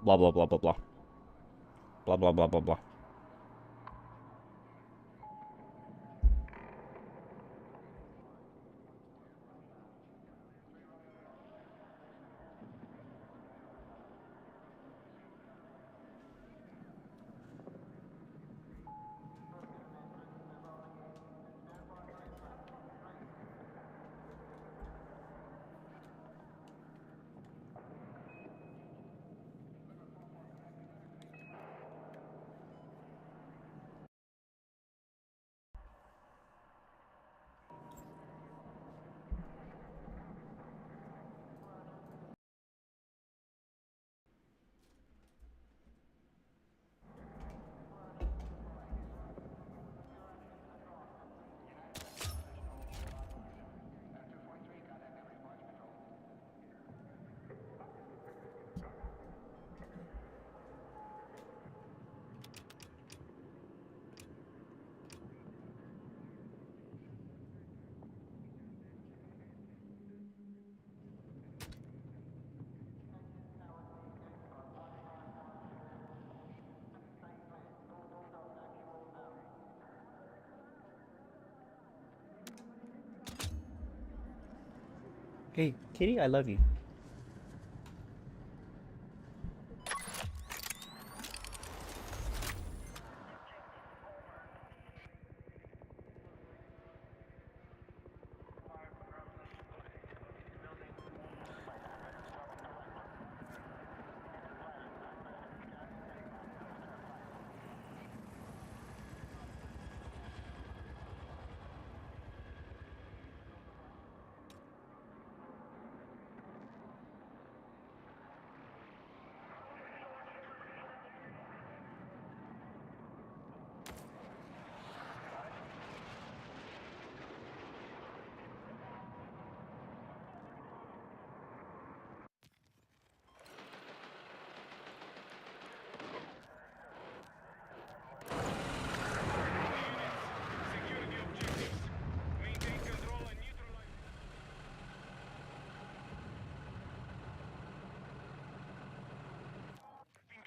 Blah blah blah blah blah. Blah blah blah blah blah. Hey, Kitty, I love you.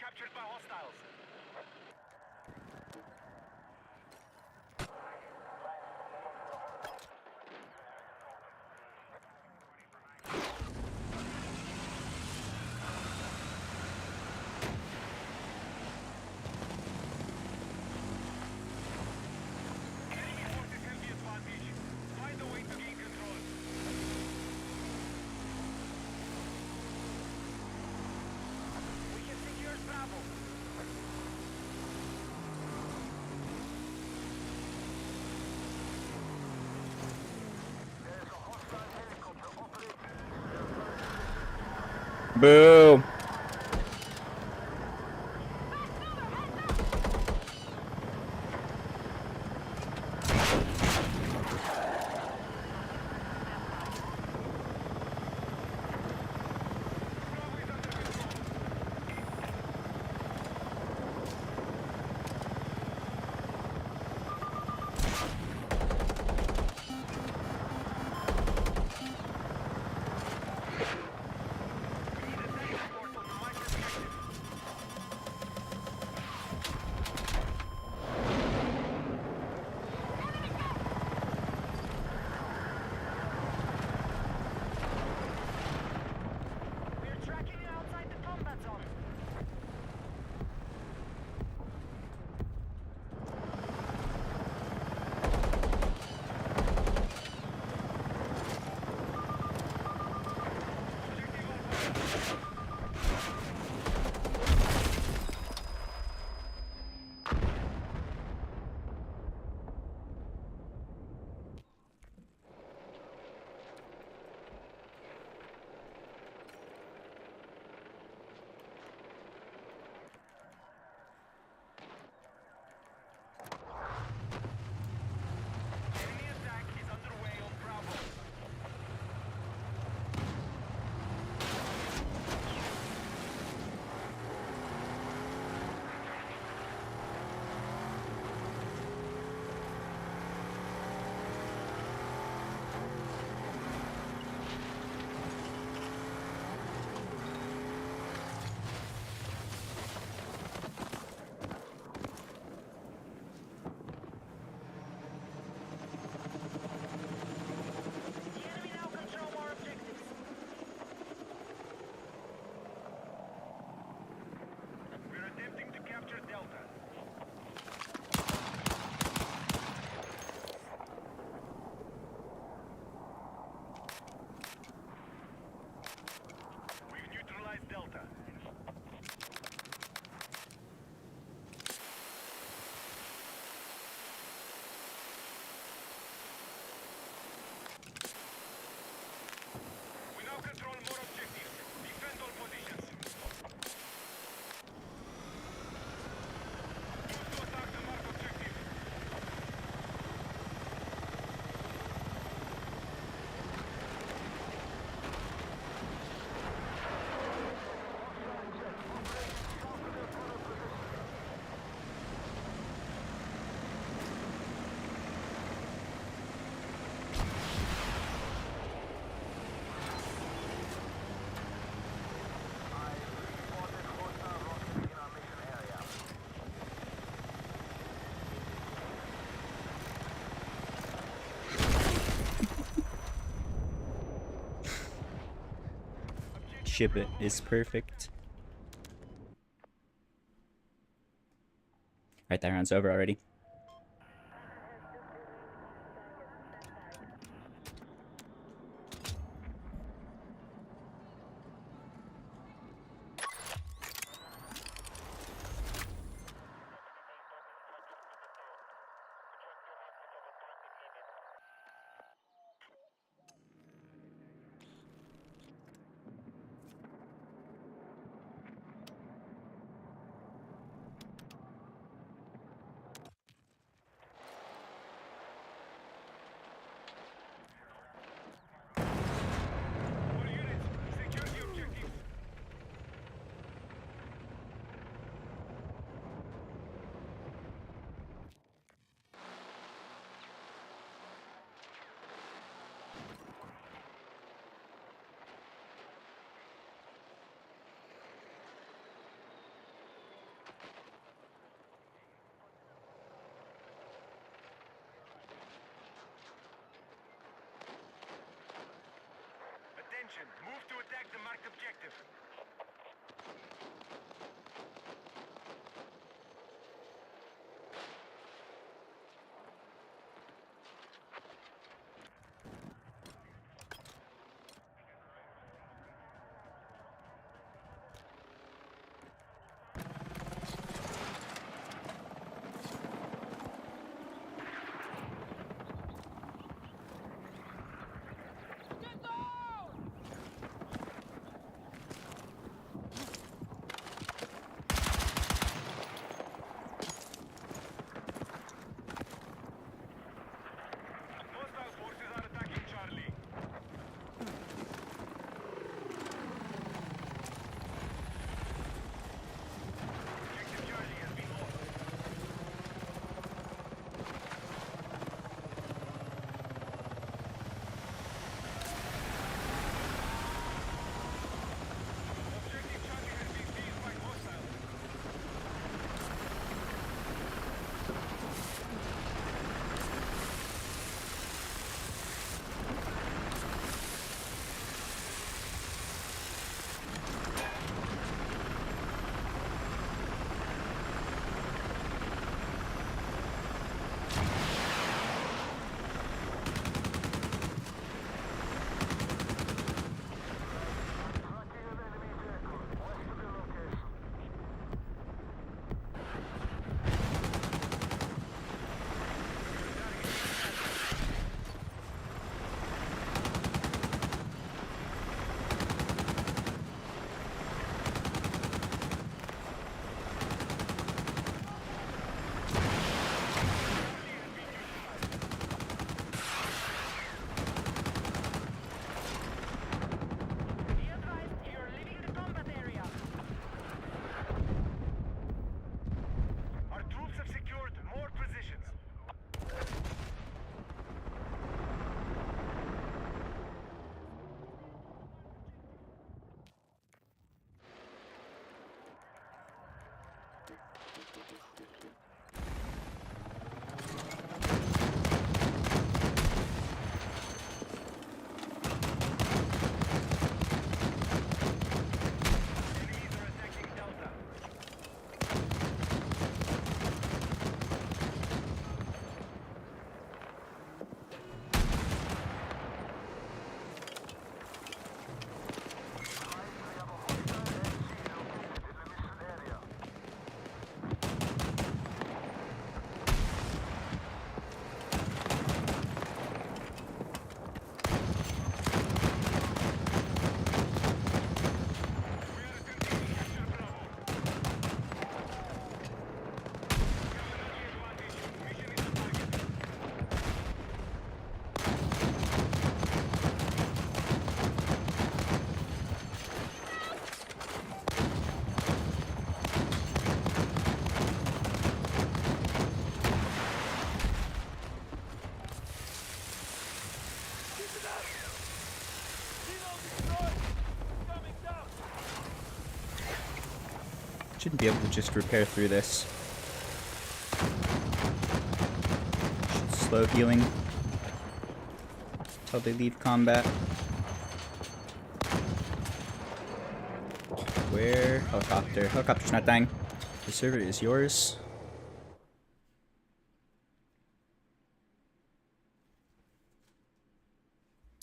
Captured by hostiles. Enemy forces have the advantage. Find a way to gain control. We can secure Bravo. There's a hostile helicopter operating. Boom. We're tracking it outside the combat zone. Enemy attack is underway on Bravo. ship is perfect. Right, that round's over already. All units, secure the objectives. Attention, move to attack the marked objective. Hostile forces are attacking Charlie. Objective Charlie has been lost. Objective Charlie has been seized by hostiles. Be advised, you're leaving the combat area. Our troops have secured more positions. Enemies are attacking Delta. We are attempting to capture Bravo. We have an early advantage. Mission is the target. Shouldn't be able to just repair through this. Should slow healing until they leave combat. Where? Helicopter. Helicopter's not dying. The server is yours.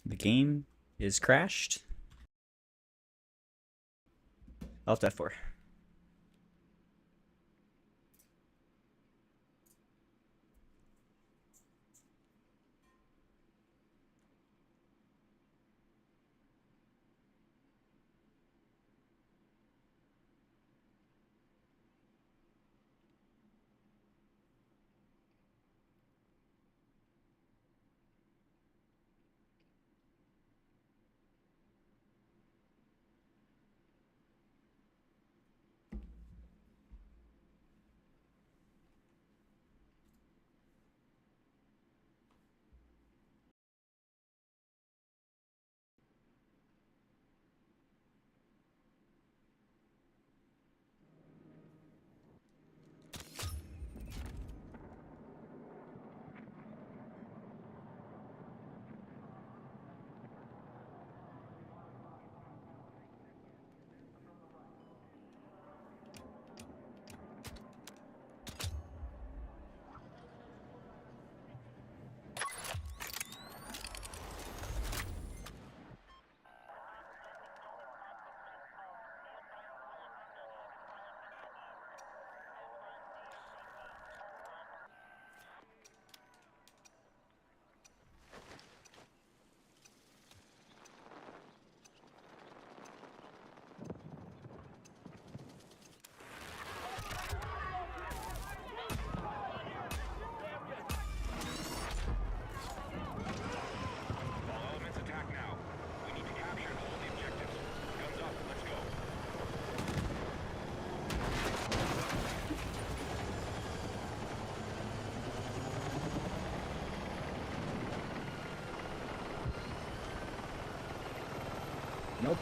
The game is crashed. Alt F4. All elements attack now. We need to capture and hold the objectives. Guns up, let's go. Nope.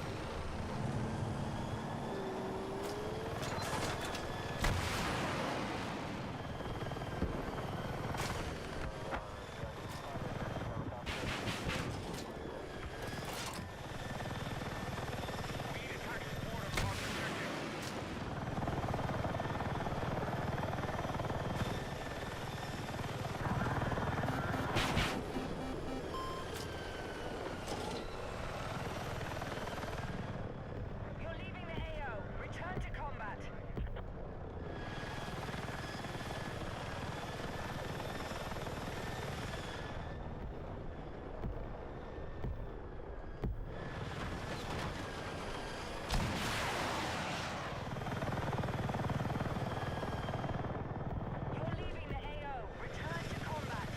We need attack support across objectives. You're leaving the AO. Return to combat. You're leaving the AO. Return to combat.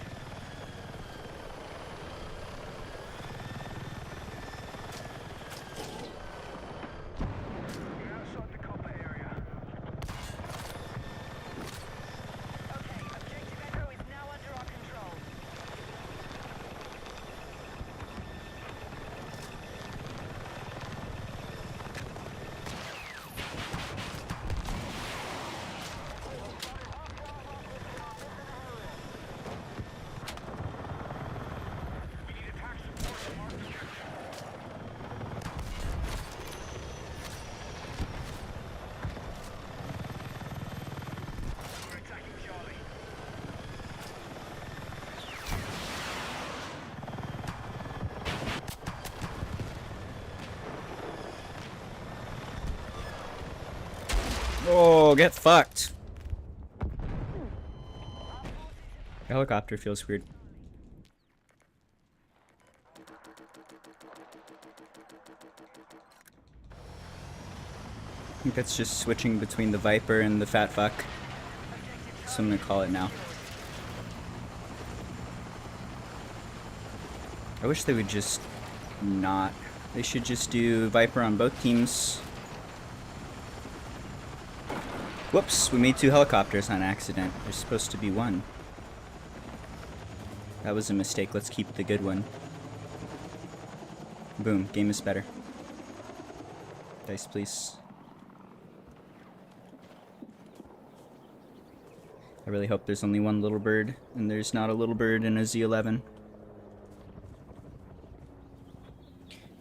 We're outside the copper area. Okay, objective Echo is now under our control. We need attack support to mark objective. We're attacking Charlie. Oh, get fucked. The helicopter feels weird. I think that's just switching between the Viper and the Fat Fuck. So I'm gonna call it now. I wish they would just not. They should just do Viper on both teams. Whoops, we made 2 helicopters on accident. There's supposed to be 1. That was a mistake. Let's keep the good one. Boom, game is better. Dice, please. I really hope there's only 1 little bird, and there's not a little bird in a Z11.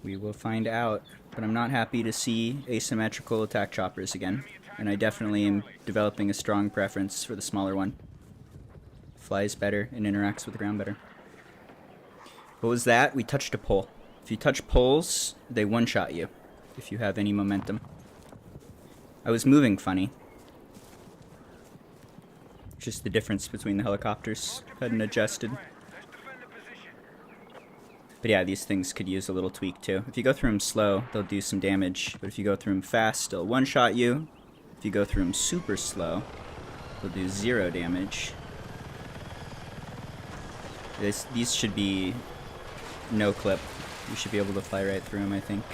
We will find out. But I'm not happy to see asymmetrical attack choppers again. And I definitely am developing a strong preference for the smaller one. Flies better and interacts with the ground better. What was that? We touched a pole. If you touch poles, they one-shot you. If you have any momentum. I was moving funny. Just the difference between the helicopters. Hadn't adjusted. Let's defend the position. But yeah, these things could use a little tweak too. If you go through them slow, they'll do some damage. But if you go through them fast, they'll one-shot you. If you go through them super slow, they'll do 0 damage. These should be no clip. You should be able to fly right through them, I think.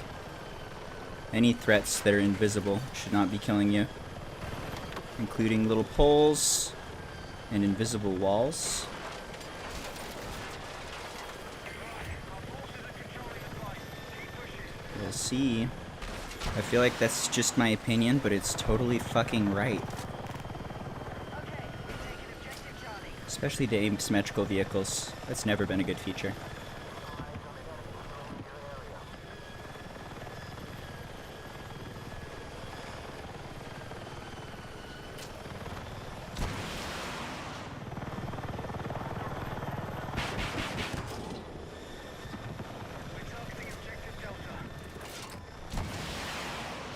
Any threats that are invisible should not be killing you. Including little poles and invisible walls. We'll see. I feel like that's just my opinion, but it's totally fucking right. Okay, we've taken objective Charlie. Especially to aim symmetrical vehicles. That's never been a good feature. We're targeting objective Delta. Objective Charlie has been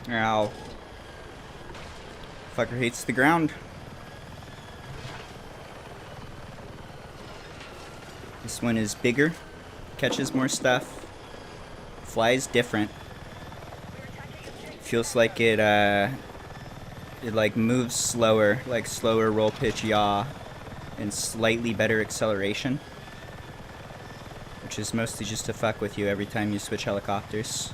lost. Ow. Fucker hates the ground. This one is bigger, catches more stuff, flies different. Feels like it like moves slower, like slower roll pitch yaw, and slightly better acceleration. Which is mostly just to fuck with you every time you switch helicopters.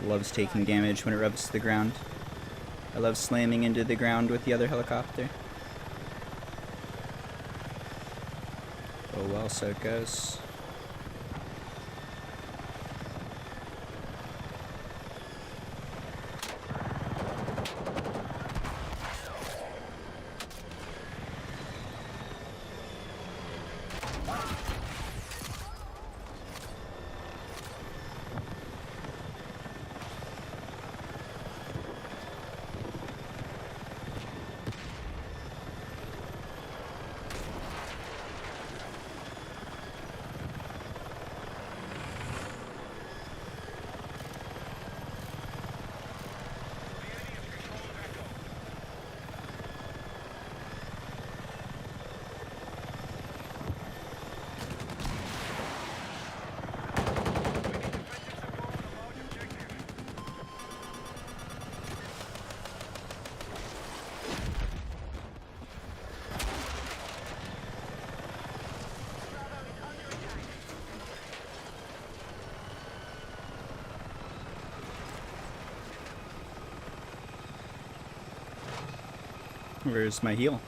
Loves taking damage when it rubs to the ground. I love slamming into the ground with the other helicopter. Oh well, so it goes. Where's my heal?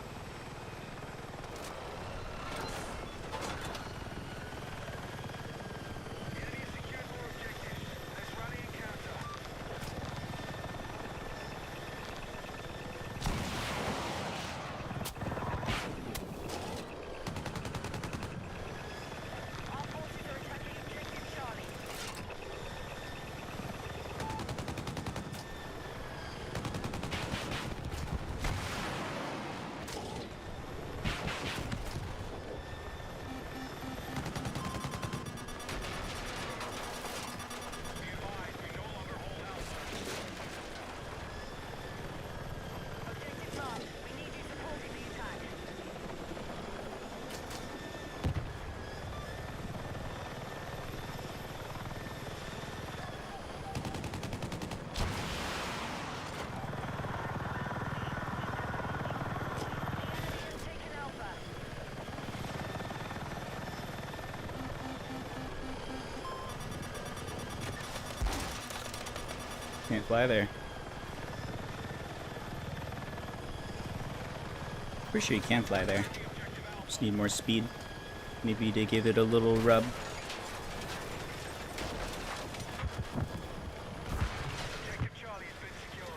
Enemy has secured more objectives. Let's rally and counter. Our forces are attacking objective Charlie. Can't fly there. Pretty sure you can fly there. Just need more speed. Maybe to give it a little rub. Objective Charlie has been secured.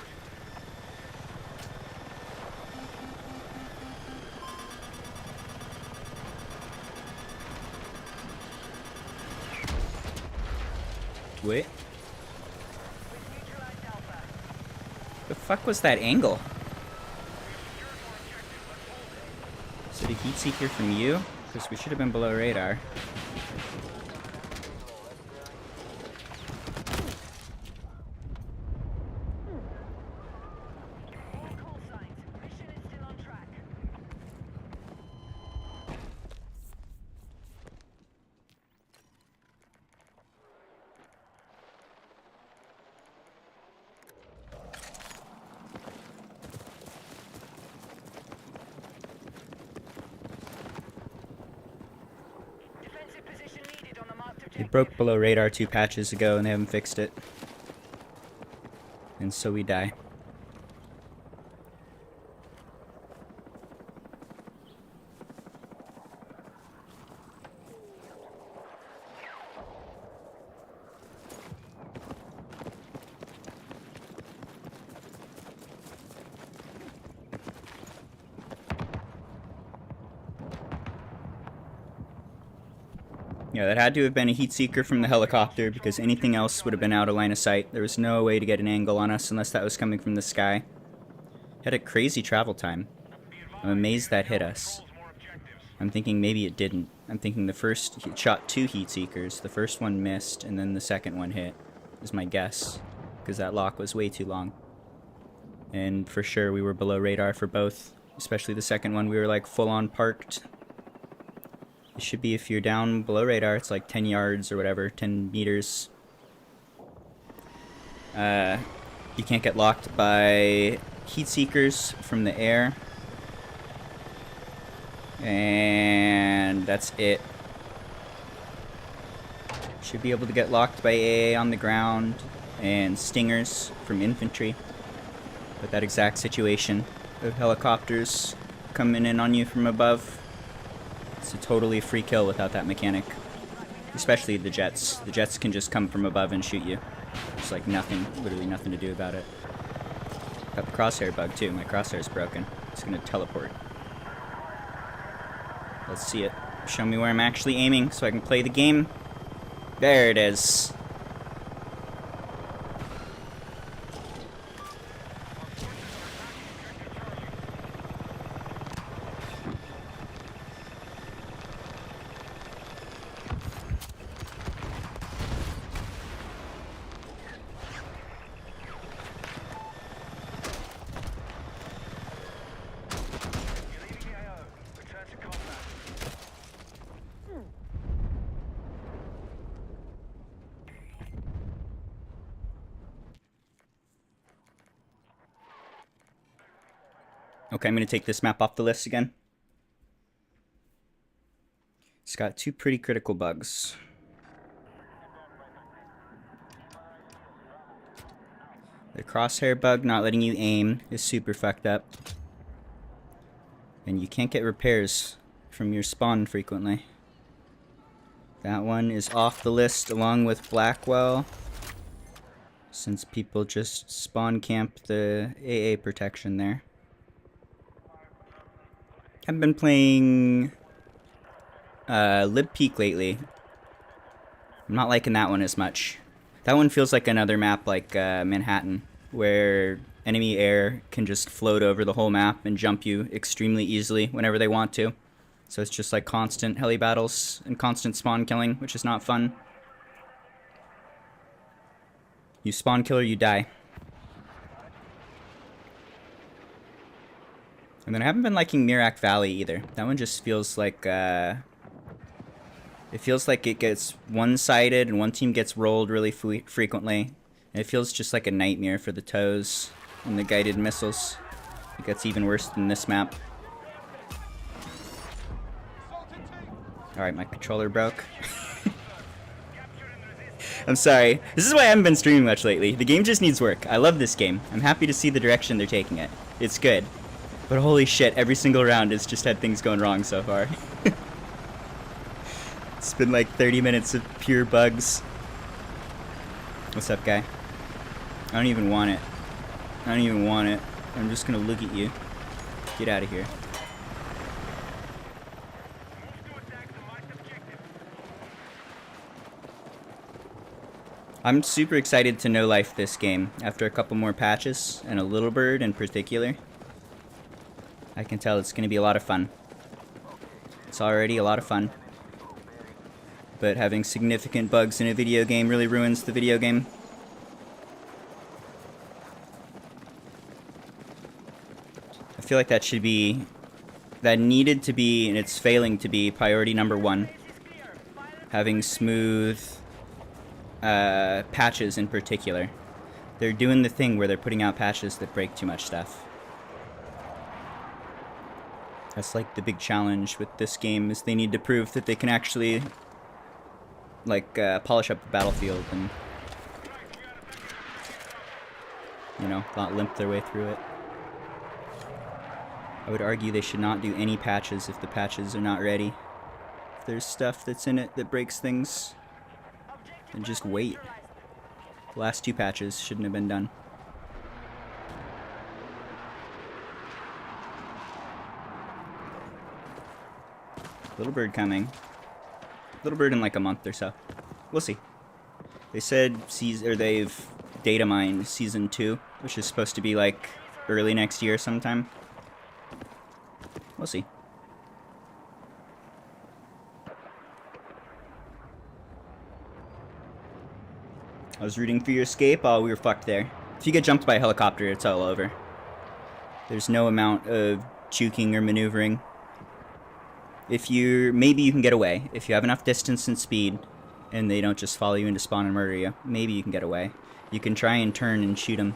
Wait. We've neutralized Alpha. The fuck was that angle? Is it a heat seeker from you? Because we should have been below radar. All call signs. Mission is still on track. Defensive position needed on the marked It objective. broke below radar 2 patches ago and they haven't fixed it. And so we die. Yeah, that had to have been a heat seeker from the helicopter because anything else would have been out of line of sight. There was no way to get an angle on us unless that was coming from the sky. Had a crazy travel time. I'm amazed that hit us. I'm thinking maybe it didn't. I'm thinking the first it shot 2 heat seekers. The first one missed and then the second one hit is my guess because that lock was way too long. And for sure we were below radar for both, especially the second one. We were like full on parked. It should be if you're down below radar, it's like 10 yards or whatever, 10 meters. You can't get locked by heat seekers from the air. And that's it. Should be able to get locked by AA on the ground and stingers from infantry. But that exact situation of helicopters coming in on you from above, it's a totally free kill without that mechanic. Especially the jets. The jets can just come from above and shoot you. There's like nothing, literally nothing to do about it. Got the crosshair bug too. My crosshair's broken. It's gonna teleport. Let's see it. Show me where I'm actually aiming so I can play the game. There it is. You're leaving the AO. Return to combat. Okay, I'm gonna take this map off the list again. It's got 2 pretty critical bugs. The crosshair bug not letting you aim is super fucked up. And you can't get repairs from your spawn frequently. That one is off the list along with Blackwell, since people just spawn camp the AA protection there. I've been playing Lib Peak lately. I'm not liking that one as much. That one feels like another map like Manhattan, where enemy air can just float over the whole map and jump you extremely easily whenever they want to. So it's just like constant heli battles and constant spawn killing, which is not fun. You spawn kill or you die. And then I haven't been liking Mirak Valley either. That one just feels like it feels like it gets one-sided and one team gets rolled really frequently. And it feels just like a nightmare for the toes and the guided missiles. It gets even worse than this map. Alright, my controller broke. I'm sorry. This is why I haven't been streaming much lately. The game just needs work. I love this game. I'm happy to see the direction they're taking it. It's good. But holy shit, every single round has just had things going wrong so far. It's been like 30 minutes of pure bugs. What's up, guy? I don't even want it. I don't even want it. I'm just gonna look at you. Get out of here. I'm super excited to no life this game after a couple more patches, and a little bird in particular. I can tell it's going to be a lot of fun. It's already a lot of fun. But having significant bugs in a video game really ruins the video game. I feel like that should be... that needed to be, and it's failing to be, priority number one. Having smooth... patches in particular. They're doing the thing where they're putting out patches that break too much stuff. That's like the big challenge with this game, is they need to prove that they can actually like polish up the battlefield and, you know, not limp their way through it. I would argue they should not do any patches if the patches are not ready. If there's stuff that's in it that breaks things, and just wait. The last two patches shouldn't have been done. Little bird coming. Little bird in like a month or so. We'll see. They said they've data mined season 2, which is supposed to be like early next year sometime. We'll see. I was rooting for your escape. Oh, we were fucked there. If you get jumped by a helicopter, it's all over. There's no amount of juking or maneuvering. Maybe you can get away. If you have enough distance and speed, and they don't just follow you into spawn and murder you, maybe you can get away. You can try and turn and shoot them,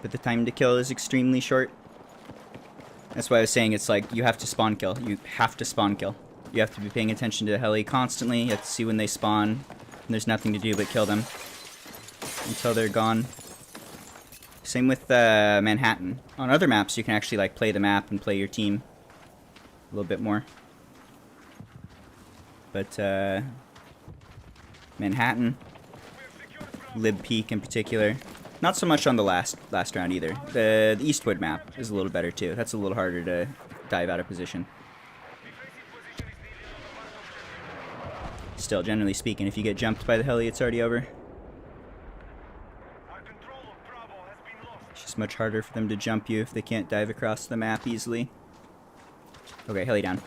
but the time to kill is extremely short. That's why I was saying it's like, you have to spawn kill. You have to spawn kill. You have to be paying attention to the heli constantly. You have to see when they spawn, and there's nothing to do but kill them until they're gone. Same with Manhattan. On other maps, you can actually like play the map and play your team a little bit more. But Manhattan, Lib Peak in particular, not so much on the last round either. The Eastwood map is a little better too. That's a little harder to dive out of position. Still, generally speaking, if you get jumped by the heli, it's already over. It's just much harder for them to jump you if they can't dive across the map easily. Okay, heli down.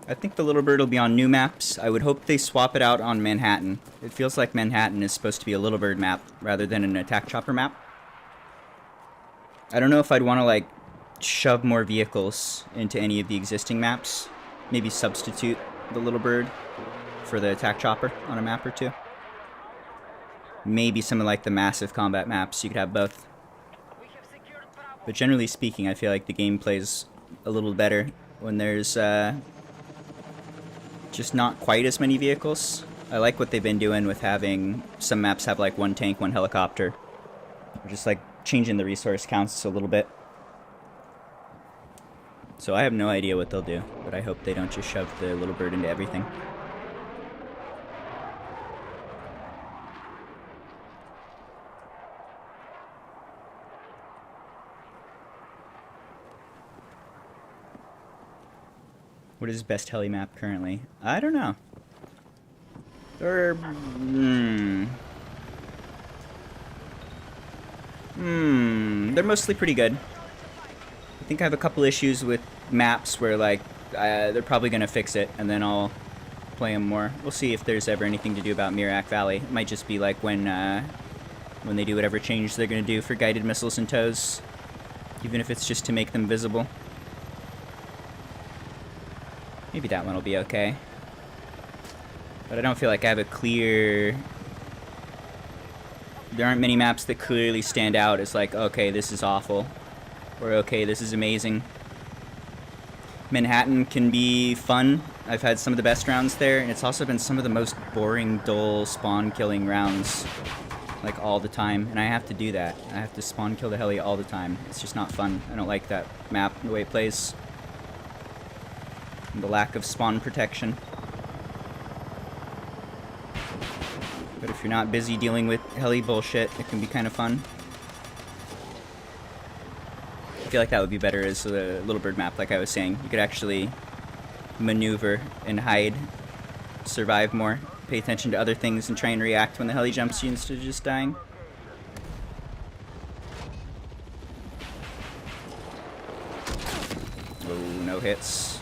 I think the little bird will be on new maps. I would hope they swap it out on Manhattan. It feels like Manhattan is supposed to be a little bird map rather than an attack chopper map. I don't know if I'd want to like shove more vehicles into any of the existing maps. Maybe substitute the little bird for the attack chopper on a map or two. Maybe some of like the massive combat maps, you could have both. But generally speaking, I feel like the game plays a little better when there's just not quite as many vehicles. I like what they've been doing with having some maps have like one tank, one helicopter. Or just like changing the resource counts a little bit. So I have no idea what they'll do, but I hope they don't just shove the little bird into everything. What is best heli map currently? I don't know. They're mostly pretty good. I think I have a couple issues with maps where like they're probably gonna fix it, and then I'll play them more. We'll see if there's ever anything to do about Mirak Valley. It might just be like when they do whatever change they're gonna do for guided missiles and tows, even if it's just to make them visible. Maybe that one will be okay. But I don't feel like I have a clear... There aren't many maps that clearly stand out as like, okay, this is awful. Or okay, this is amazing. Manhattan can be fun. I've had some of the best rounds there, and it's also been some of the most boring, dull, spawn-killing rounds, like, all the time. And I have to do that. I have to spawn-kill the heli all the time. It's just not fun. I don't like that map, the way it plays. And the lack of spawn protection. But if you're not busy dealing with heli bullshit, it can be kind of fun. I feel like that would be better as a Little Bird map, like I was saying. You could actually maneuver and hide, survive more, pay attention to other things, and try and react when the heli jumps you instead of just dying. Oh, no hits.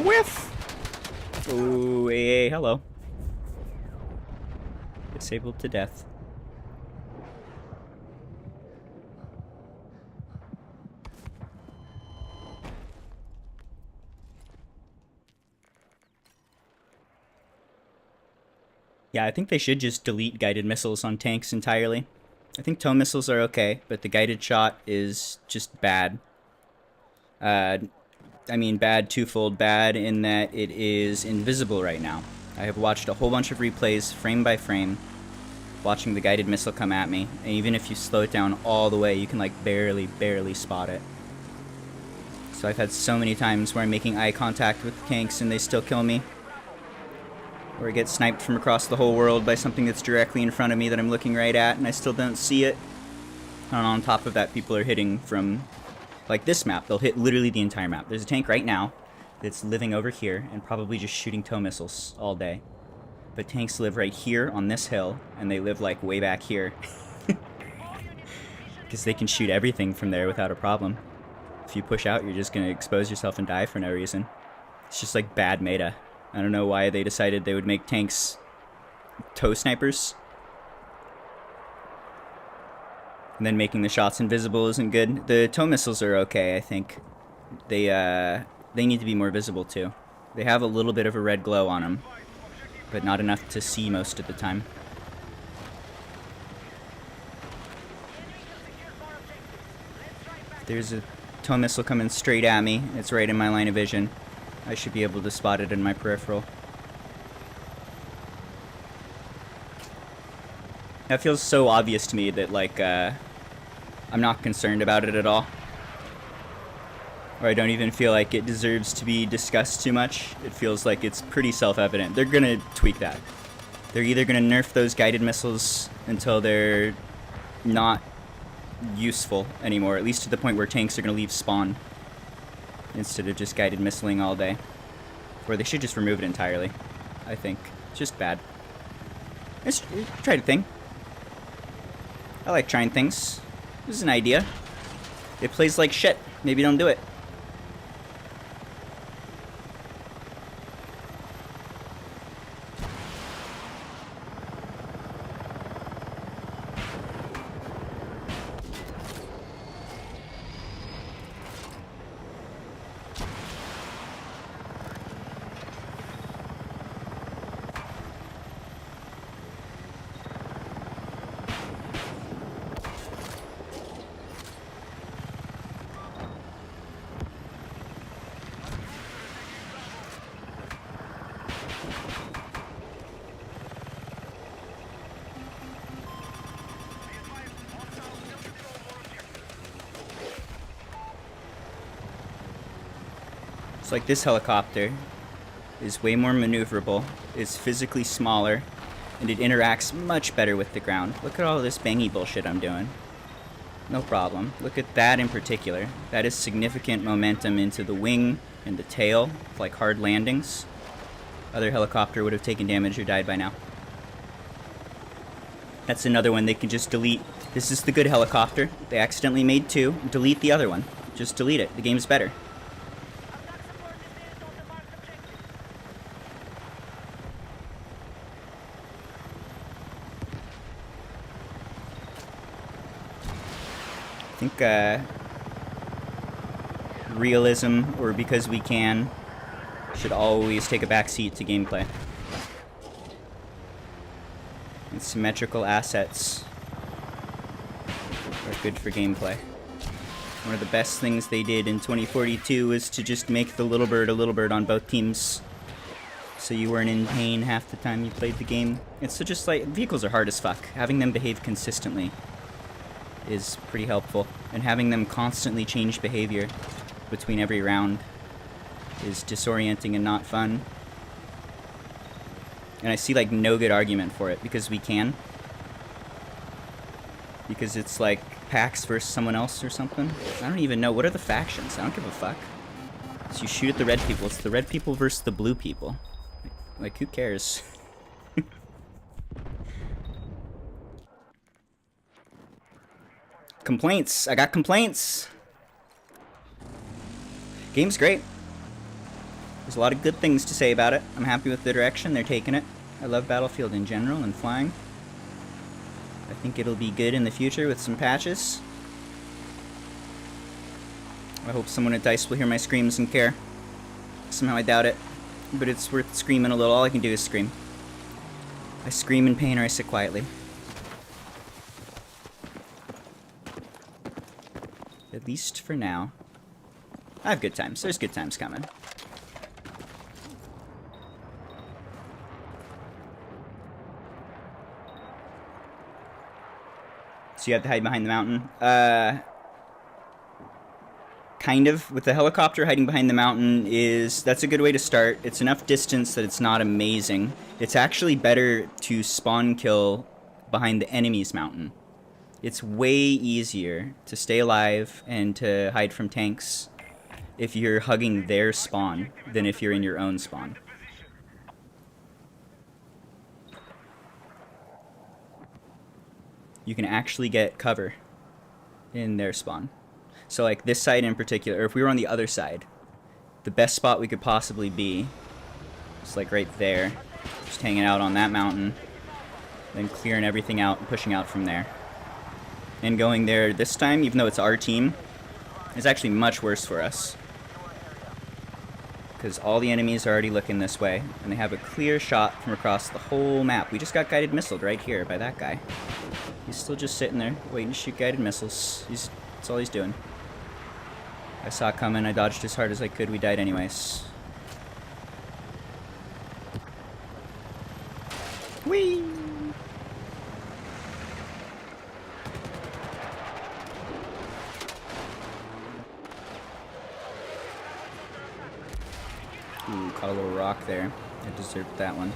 Whiff! Ooh, AA, hello. Disabled to death. Yeah, I think they should just delete guided missiles on tanks entirely. I think tow missiles are okay, but the guided shot is just bad. I mean bad twofold. Bad in that it is invisible right now. I have watched a whole bunch of replays, frame by frame, watching the guided missile come at me, and even if you slow it down all the way, you can like barely spot it. So I've had so many times where I'm making eye contact with the tanks and they still kill me. Or I get sniped from across the whole world by something that's directly in front of me that I'm looking right at and I still don't see it. And on top of that, people are hitting from, like this map, they'll hit literally the entire map. There's a tank right now that's living over here and probably just shooting tow missiles all day. But tanks live right here on this hill, and they live like way back here. Because they can shoot everything from there without a problem. If you push out, you're just going to expose yourself and die for no reason. It's just like bad meta. I don't know why they decided they would make tanks tow snipers. And then making the shots invisible isn't good. The tow missiles are okay, I think. They need to be more visible too. They have a little bit of a red glow on them, but not enough to see most of the time. There's a tow missile coming straight at me. It's right in my line of vision. I should be able to spot it in my peripheral. That feels so obvious to me that, like, I'm not concerned about it at all. Or I don't even feel like it deserves to be discussed too much. It feels like it's pretty self-evident. They're gonna tweak that. They're either gonna nerf those guided missiles until they're not useful anymore, at least to the point where tanks are gonna leave spawn instead of just guided missiling all day. Or they should just remove it entirely, I think. It's just bad. Let's try a thing. I like trying things. This is an idea. It plays like shit. Maybe don't do it. It's like this helicopter is way more maneuverable, is physically smaller, and it interacts much better with the ground. Look at all this bangy bullshit I'm doing. No problem. Look at that in particular. That is significant momentum into the wing and the tail, like hard landings. Other helicopter would have taken damage or died by now. That's another one they can just delete. This is the good helicopter. They accidentally made two. Delete the other one. Just delete it. The game's better. I think realism, or because we can, should always take a backseat to gameplay. And symmetrical assets are good for gameplay. One of the best things they did in 2042 was to just make the little bird a little bird on both teams, so you weren't in pain half the time you played the game. It's so just like, vehicles are hard as fuck. Having them behave consistently is pretty helpful, and having them constantly change behavior between every round is disorienting and not fun. And I see like no good argument for it, because we can. Because it's like PAX versus someone else or something. I don't even know. What are the factions? I don't give a fuck. So you shoot at the red people. It's the red people versus the blue people. Like, who cares? Complaints. I got complaints. Game's great. There's a lot of good things to say about it. I'm happy with the direction they're taking it. I love Battlefield in general and flying. I think it'll be good in the future with some patches. I hope someone at DICE will hear my screams and care. Somehow I doubt it. But it's worth screaming a little. All I can do is scream. I scream in pain or I sit quietly. At least for now. I have good times. There's good times coming. So you have to hide behind the mountain. Kind of. With the helicopter, hiding behind the mountain that's a good way to start. It's enough distance that it's not amazing. It's actually better to spawn kill behind the enemy's mountain. It's way easier to stay alive and to hide from tanks if you're hugging their spawn than if you're in your own spawn. You can actually get cover in their spawn. So like this side in particular, or if we were on the other side, the best spot we could possibly be is like right there, just hanging out on that mountain, then clearing everything out and pushing out from there. And going there this time, even though it's our team, is actually much worse for us, because all the enemies are already looking this way, and they have a clear shot from across the whole map. We just got guided missiled right here by that guy. He's still just sitting there, waiting to shoot guided missiles. That's all he's doing. I saw it coming, I dodged as hard as I could, we died anyways. Whee! Ooh, caught a little rock there. I deserved that one.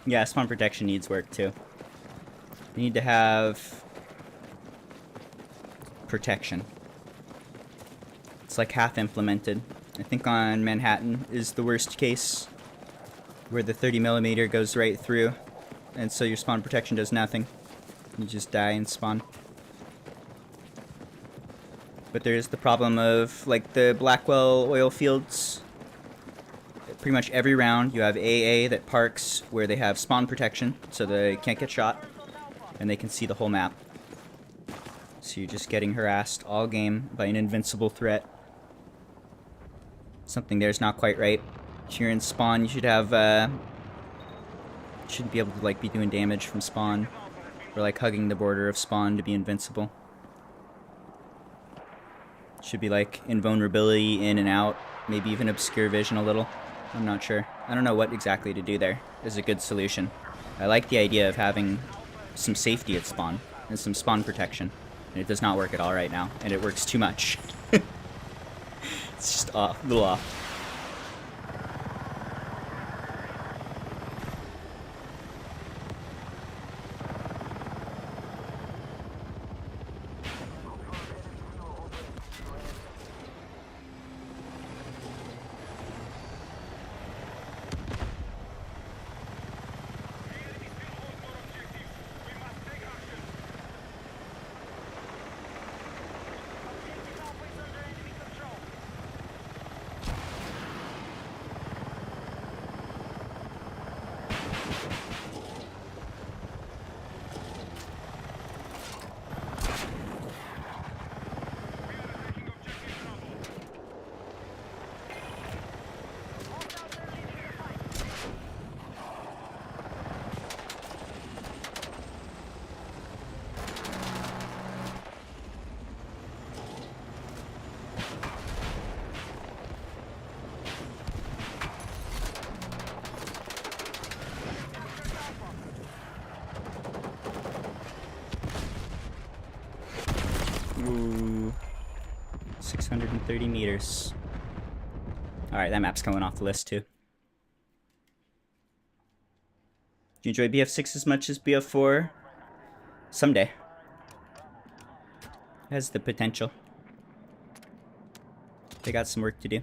Yeah, spawn protection needs work too. You need to have protection. It's like half implemented. I think on Manhattan is the worst case, where the 30mm goes right through, and so your spawn protection does nothing. You just die and spawn. But there's the problem of, like, the Blackwell oil fields. Pretty much every round you have AA that parks where they have spawn protection, so they can't get shot, and they can see the whole map. So you're just getting harassed all game by an invincible threat. Something there's not quite right. If you're in spawn, you should have, shouldn't be able to, like, be doing damage from spawn, or, like, hugging the border of spawn to be invincible. Should be, like, invulnerability in and out, maybe even obscure vision a little. I'm not sure. I don't know what exactly to do there is a good solution. I like the idea of having some safety at spawn, and some spawn protection. And it does not work at all right now, and it works too much. It's just off, a little off. Ooh. 630 meters. Alright, that map's coming off the list too. Do you enjoy BF6 as much as BF4? Someday. It has the potential. They got some work to do.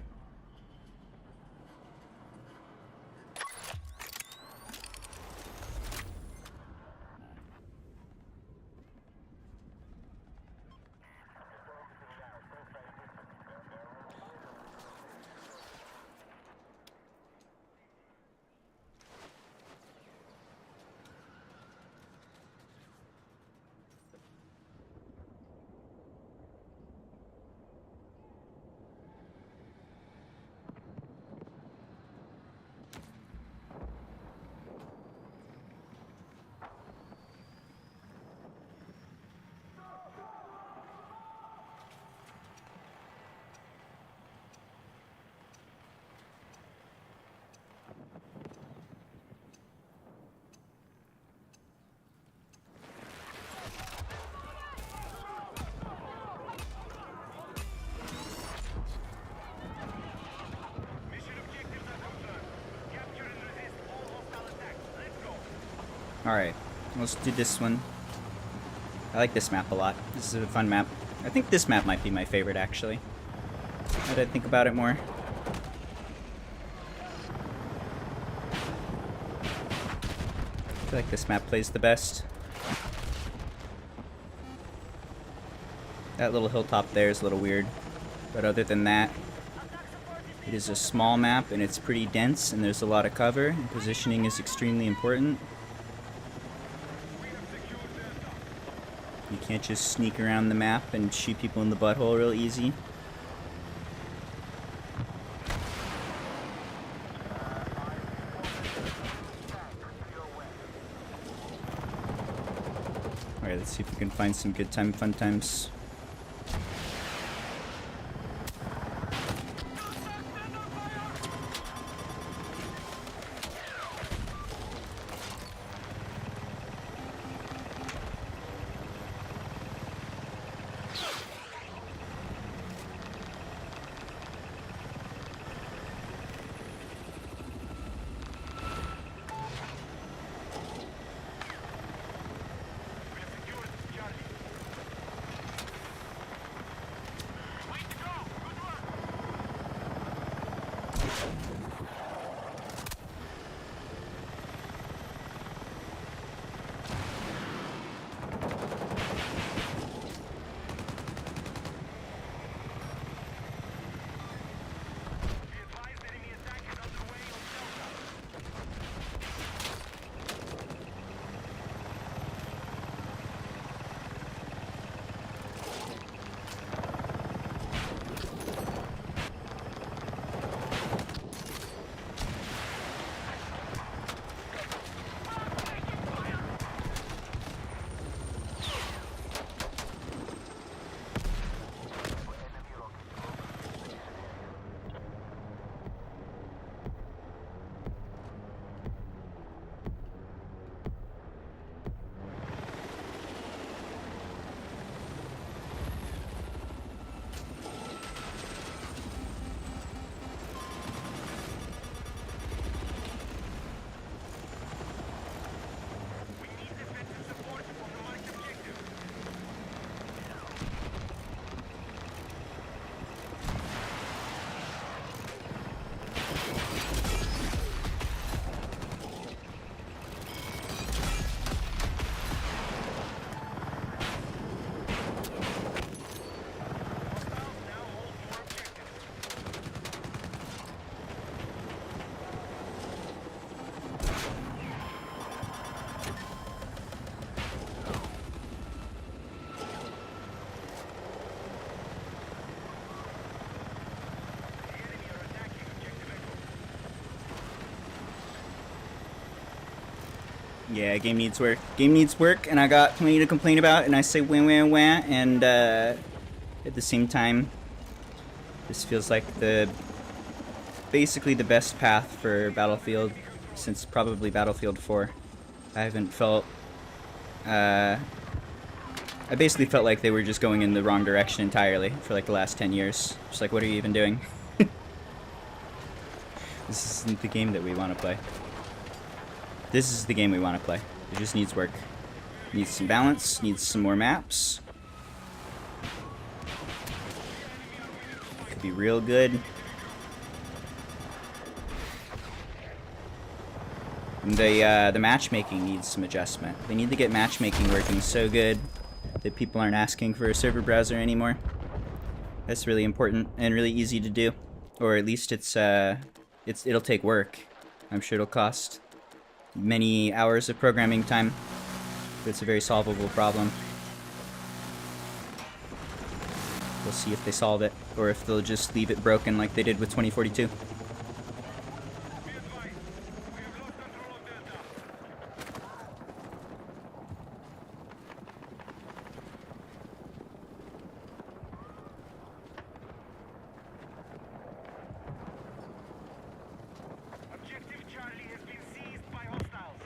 Alright, let's do this one. I like this map a lot. This is a fun map. I think this map might be my favorite, actually. Now that I think about it more. I feel like this map plays the best. That little hilltop there is a little weird. But other than that, it is a small map and it's pretty dense and there's a lot of cover and positioning is extremely important. You can't just sneak around the map and shoot people in the butthole real easy. Alright, let's see if we can find some good time, fun times. Be advised, enemy attack is underway on Delta. We need defensive support on the marked objective. Hostiles now hold more objectives. The enemy are attacking objective Echo. Yeah, game needs work. Game needs work, and I got plenty to complain about, and I say wah wah wah, and at the same time, this feels like basically the best path for Battlefield since probably Battlefield 4. I haven't felt, I basically felt like they were just going in the wrong direction entirely for like the last 10 years. Just like, what are you even doing? This isn't the game that we want to play. This is the game we want to play. It just needs work. Needs some balance, needs some more maps. Could be real good. And the matchmaking needs some adjustment. They need to get matchmaking working so good that people aren't asking for a server browser anymore. That's really important and really easy to do. Or at least it'll take work. I'm sure it'll cost many hours of programming time, but it's a very solvable problem. We'll see if they solve it, or if they'll just leave it broken like they did with 2042. Be advised, we have lost control of Delta. Objective Charlie has been seized by hostiles.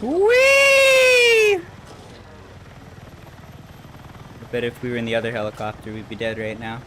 Whee! I bet if we were in the other helicopter, we'd be dead right now.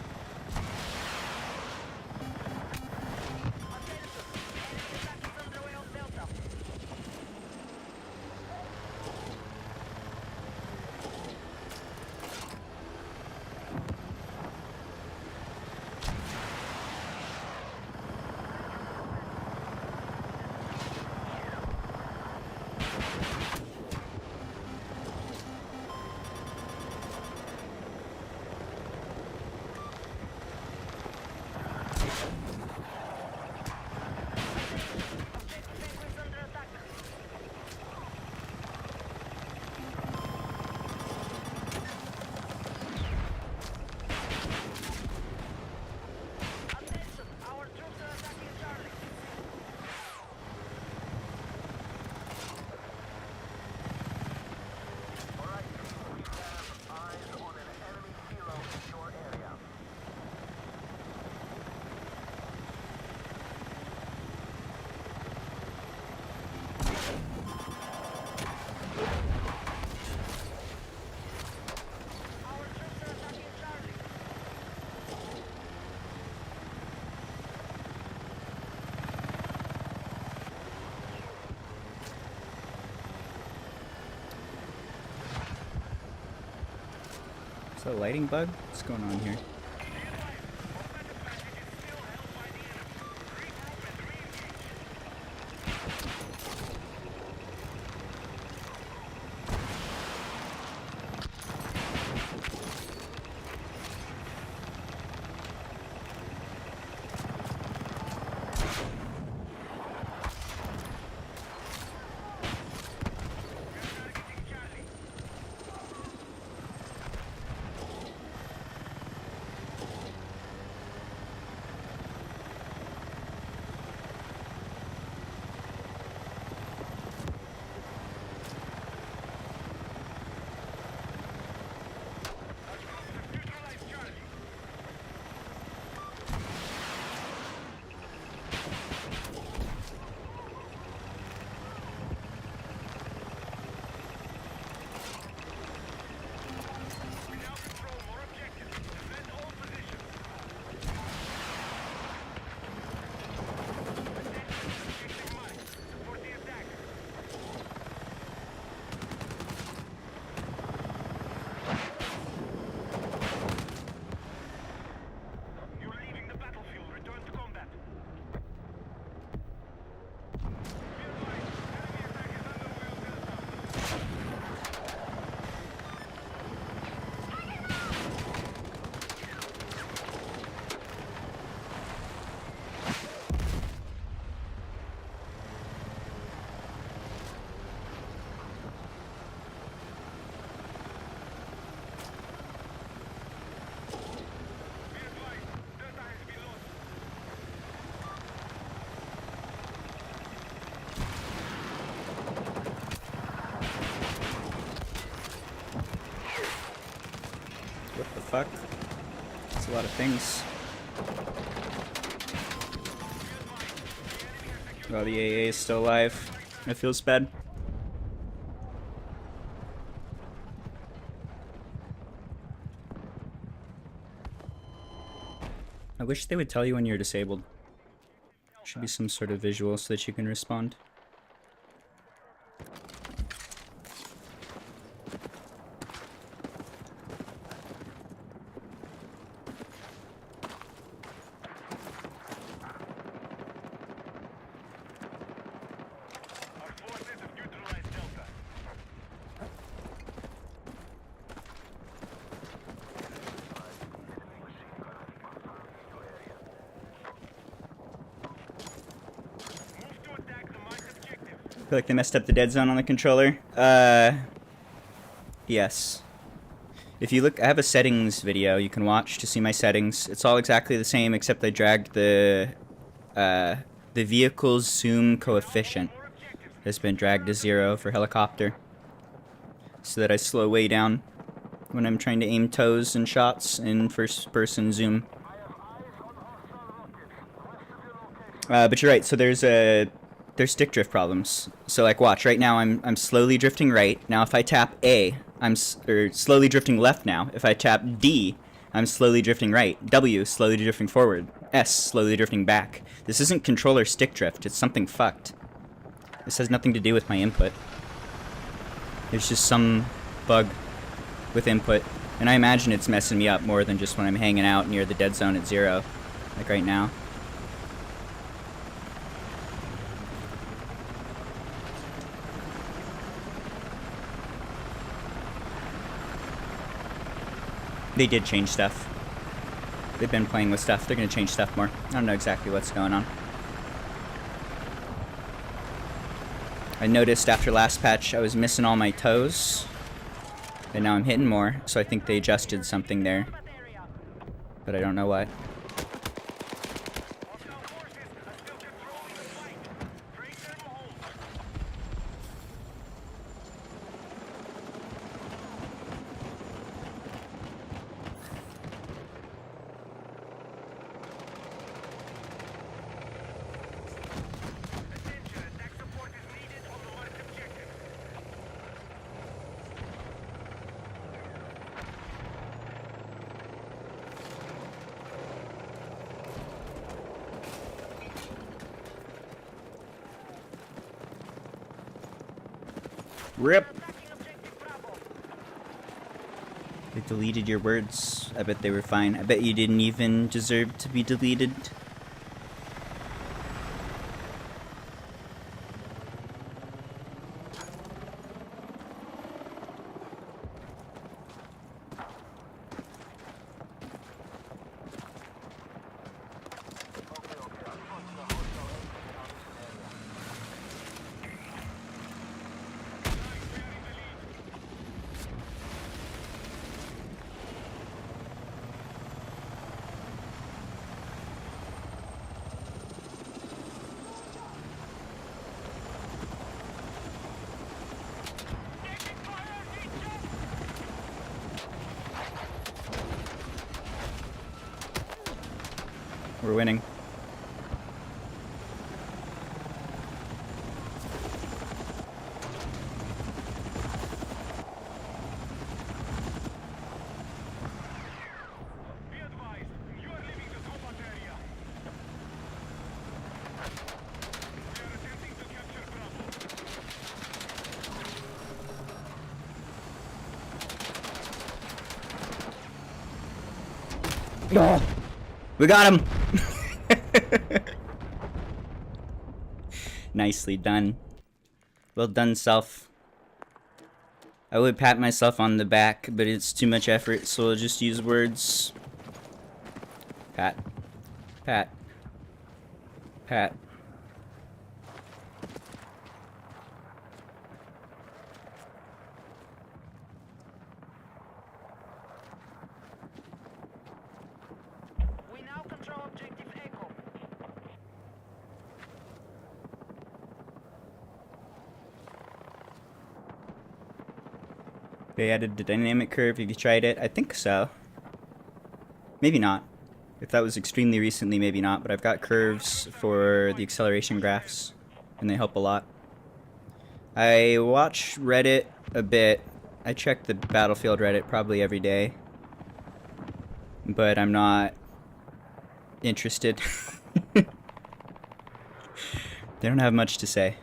Is that a lighting bug? What's going on here? What the fuck? That's a lot of things. Oh, the AA is still alive. That feels bad. I wish they would tell you when you're disabled. Should be some sort of visual so that you can respond. Our forces have neutralized Delta. Move to attack the marked objective. I feel like they messed up the dead zone on the controller. Yes. If you look, I have a settings video you can watch to see my settings. It's all exactly the same except I dragged the vehicle's zoom coefficient has been dragged to 0 for helicopter, so that I slow way down when I'm trying to aim toes and shots in first-person zoom. But you're right. So there's a there's stick drift problems. So like, watch. Right now, I'm slowly drifting right. Now, if I tap A, or slowly drifting left. Now, if I tap D, I'm slowly drifting right. W, slowly drifting forward. S, slowly drifting back. This isn't controller stick drift. It's something fucked. This has nothing to do with my input. There's just some bug with input, and I imagine it's messing me up more than just when I'm hanging out near the dead zone at 0, like right now. They did change stuff. They've been playing with stuff. They're gonna change stuff more. I don't know exactly what's going on. I noticed after last patch I was missing all my toes, and now I'm hitting more, so I think they adjusted something there, but I don't know what. RIP! They deleted your words. I bet they were fine. I bet you didn't even deserve to be deleted. We're winning. Be advised, you are leaving the combat area. We are attempting to capture Bravo. We got him! Nicely done. Well done, self. I would pat myself on the back, but it's too much effort, so I'll just use words. Pat. Pat. Pat. We now control objective Echo. They added the dynamic curve. Have you tried it? I think so. Maybe not. If that was extremely recently, maybe not. But I've got curves for the acceleration graphs, and they help a lot. I watch Reddit a bit. I check the Battlefield Reddit probably every day. But I'm not interested. They don't have much to say.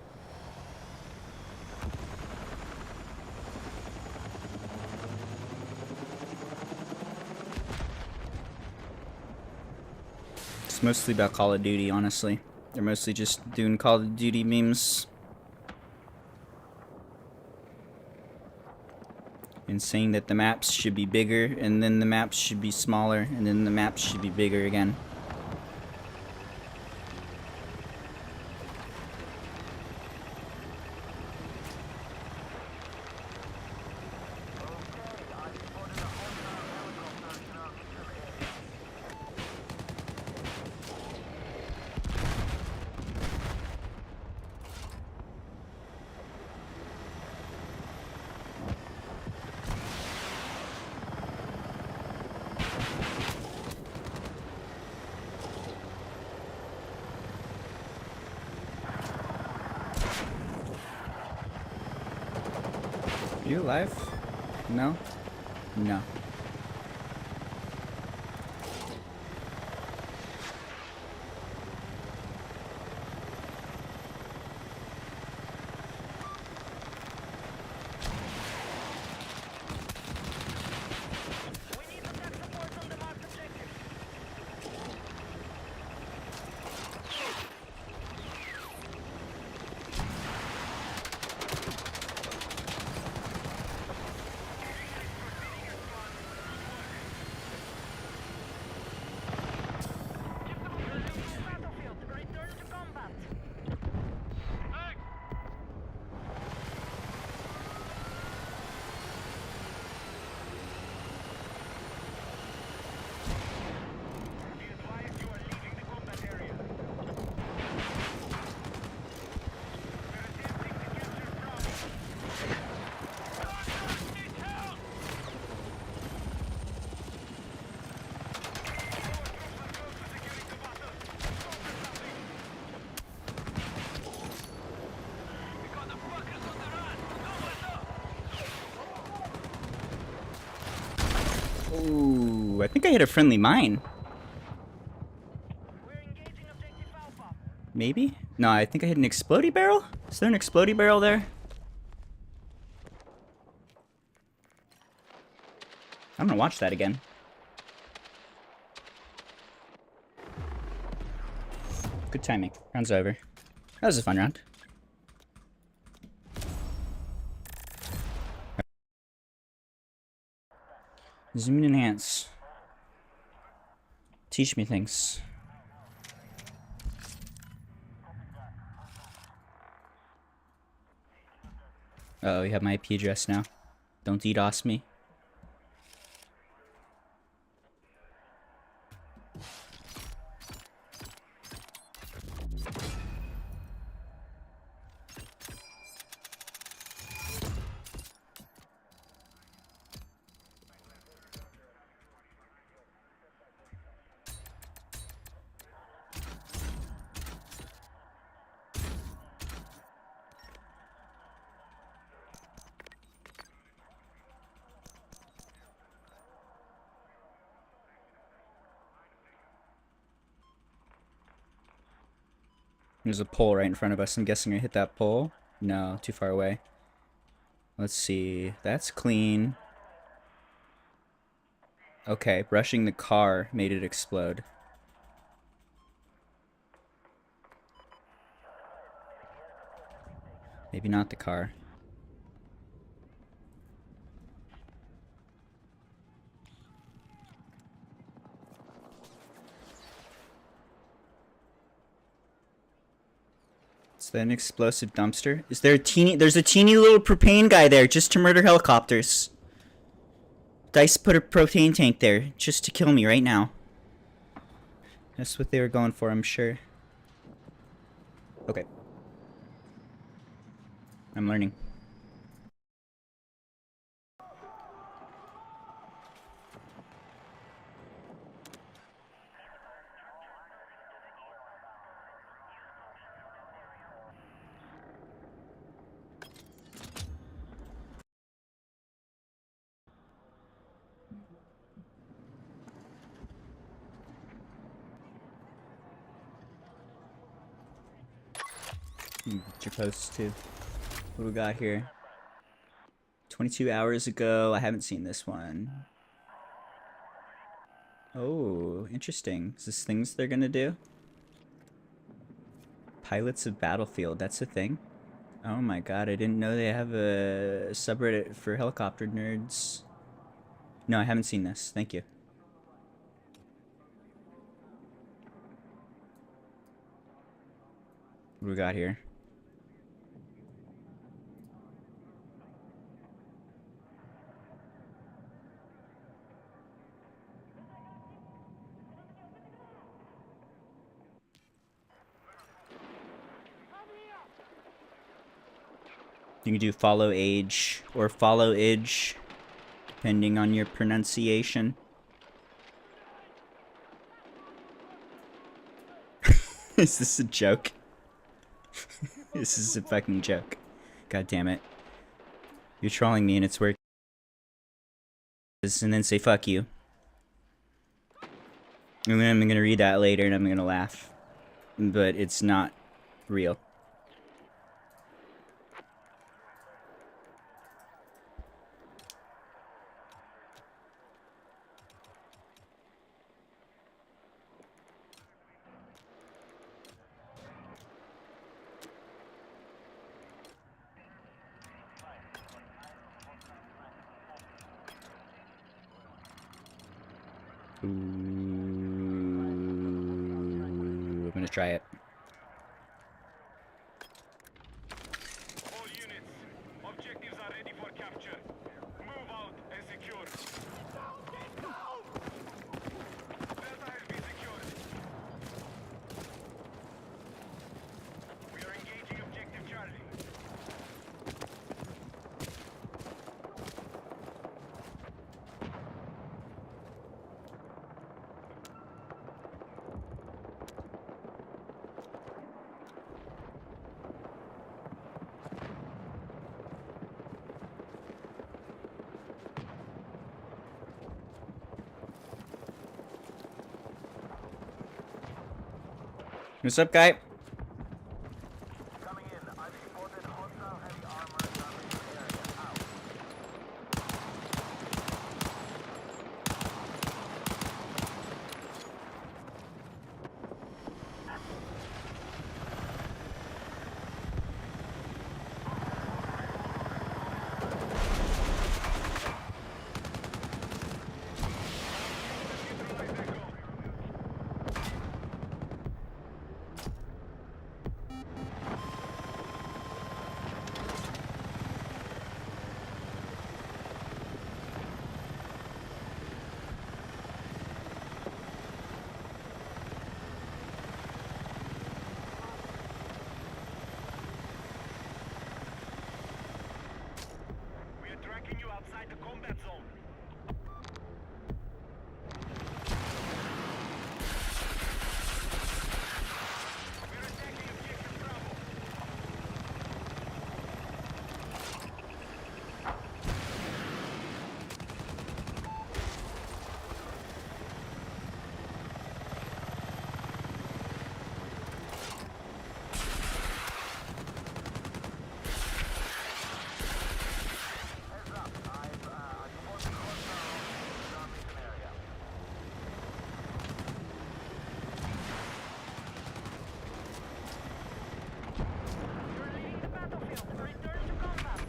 It's mostly about Call of Duty, honestly. They're mostly just doing Call of Duty memes. And saying that the maps should be bigger, and then the maps should be smaller, and then the maps should be bigger again. Are you alive? No? No. We need attack support on the marked objective. Battlefield, return to combat. Be advised you are leaving the combat area. They're attempting to capture Bravo. Need help! Our troops are close to securing the battle. Stop or something! We got the fuckers on the run! No, Ooh, I think I hit a friendly mine. We're engaging objective Alpha. Maybe? No, I think I hit an explodey barrel? Is there an explodey barrel there? I'm gonna watch that again. Good timing. Round's over. That was a fun round. Zoom and enhance. Teach me things. Oh, you have my IP address now. Don't DDoS me. There's a pole right in front of us. I'm guessing I hit that pole. No, too far away. Let's see. That's clean. Okay, brushing the car made it explode. Maybe not the car. Is that an explosive dumpster? Is there a there's a teeny little propane guy there just to murder helicopters. Dice put a propane tank there just to kill me right now. That's what they were going for, I'm sure. Okay. I'm learning. Get your posts too. What we got here? 22 hours ago. I haven't seen this one. Oh, interesting. Is this things they're gonna do? Pilots of Battlefield. That's a thing? Oh my god, I didn't know they have a subreddit for helicopter nerds. No, I haven't seen this. Thank you. What do we got here? You can do follow age or follow age, depending on your pronunciation. Is this a joke? This is a fucking joke. God damn it. You're trolling me and it's working. And then say fuck you. And then I'm gonna read that later and I'm gonna laugh. But it's not real. Ooh, I'm gonna try it. All units, objectives are ready for capture. Move out and secure. Delta has been secured. We are engaging objective Charlie. What's up, guy? Coming in, I've spotted hostile heavy armor surrounding the area. Out. We are tracking you outside the combat zone. We're attacking objective Bravo. Heads up, I've spotted hostile surrounding the area. You're leaving the battlefield. Return to combat.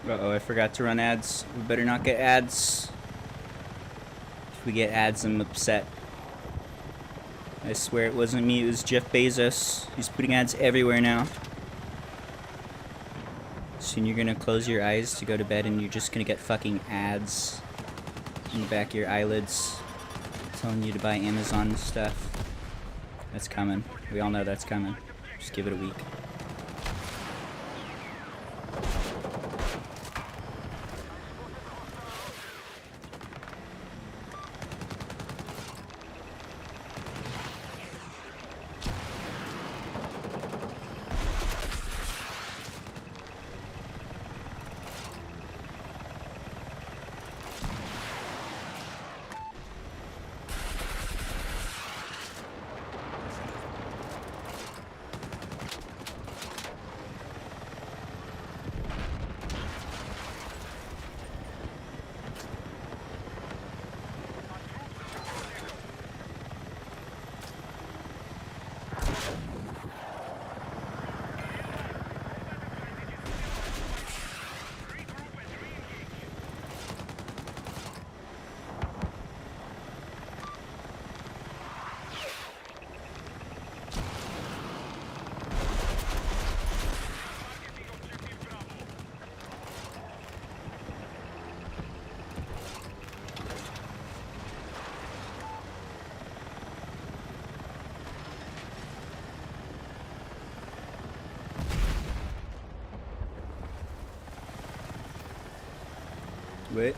Uh-oh, I forgot to run ads. We better not get ads. If we get ads, I'm upset. I swear it wasn't me, it was Jeff Bezos. He's putting ads everywhere now. Soon you're gonna close your eyes to go to bed and you're just gonna get fucking ads in the back of your eyelids telling you to buy Amazon stuff. That's coming. We all know that's coming. Just give it a week. Wait.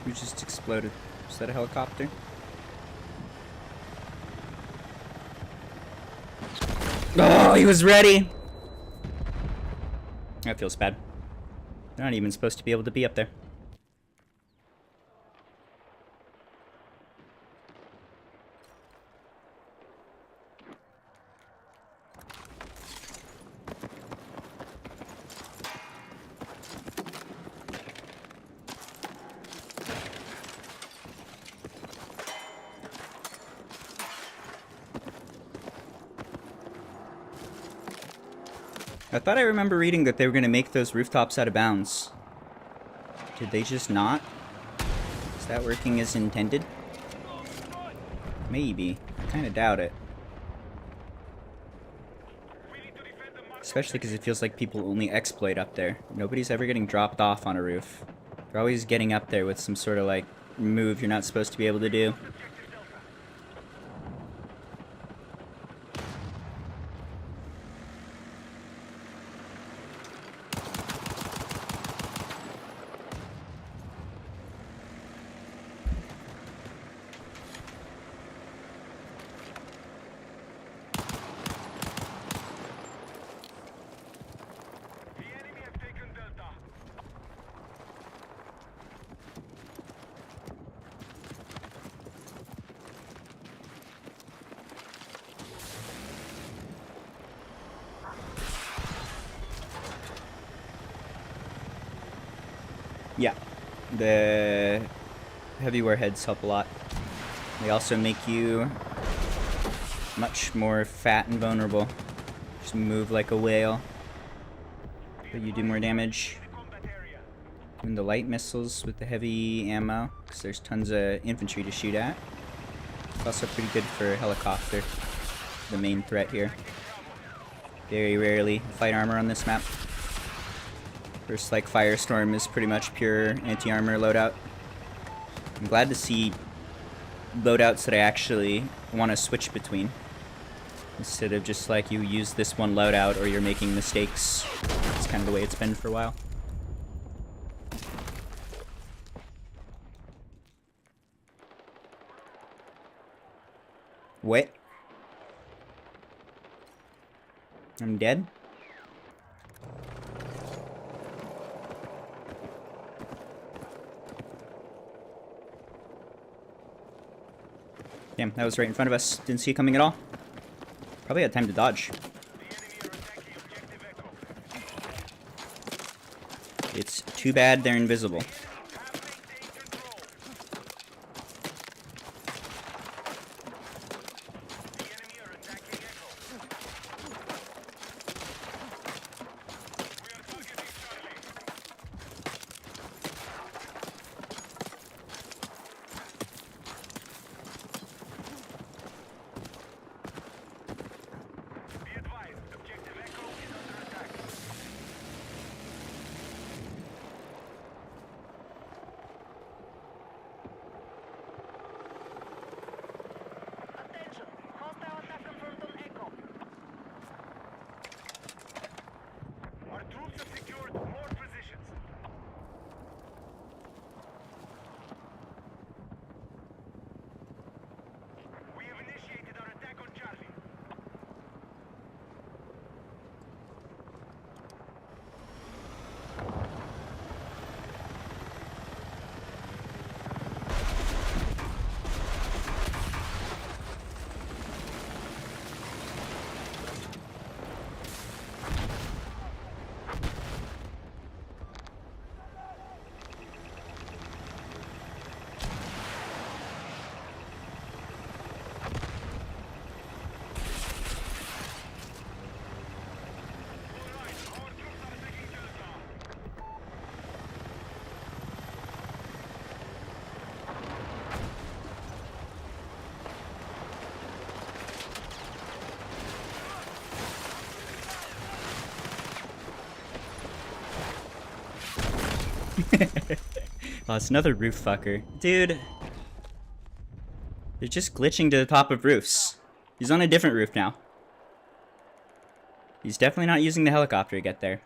Who just exploded? Is that a helicopter? Oh, he was ready! That feels bad. They're not even supposed to be able to be up there. I thought I remember reading that they were going to make those rooftops out of bounds. Did they just not? Is that working as intended? Maybe. I kind of doubt it. Especially because it feels like people only exploit up there. Nobody's ever getting dropped off on a roof. They're always getting up there with some sort of like move you're not supposed to be able to do. The enemy have taken Delta. Yeah. The heavy warheads help a lot. They also make you much more fat and vulnerable. Just move like a whale. But you do more damage. Combat area. And the light missiles with the heavy ammo, because there's tons of infantry to shoot at. It's also pretty good for a helicopter, the main threat here. Very rarely fight armor on this map. First, like, Firestorm is pretty much pure anti-armor loadout. I'm glad to see loadouts that I actually want to switch between. Instead of just like, you use this one loadout or you're making mistakes. That's kind of the way it's been for a while. What? I'm dead? Damn, that was right in front of us. Didn't see it coming at all. Probably had time to dodge. The enemy are attacking objective Echo. It's too bad they're invisible. Have maintained control. The enemy are attacking Echo. We are targeting Charlie. Be advised, objective Echo is under attack. Attention! Hostile attack confirmed on Echo. Our troops have secured more positions. We have initiated our attack on Charlie. All right, our troops are taking Delta. Oh, it's another roof fucker. Dude. They're just glitching to the top of roofs. He's on a different roof now. He's definitely not using the helicopter to get there.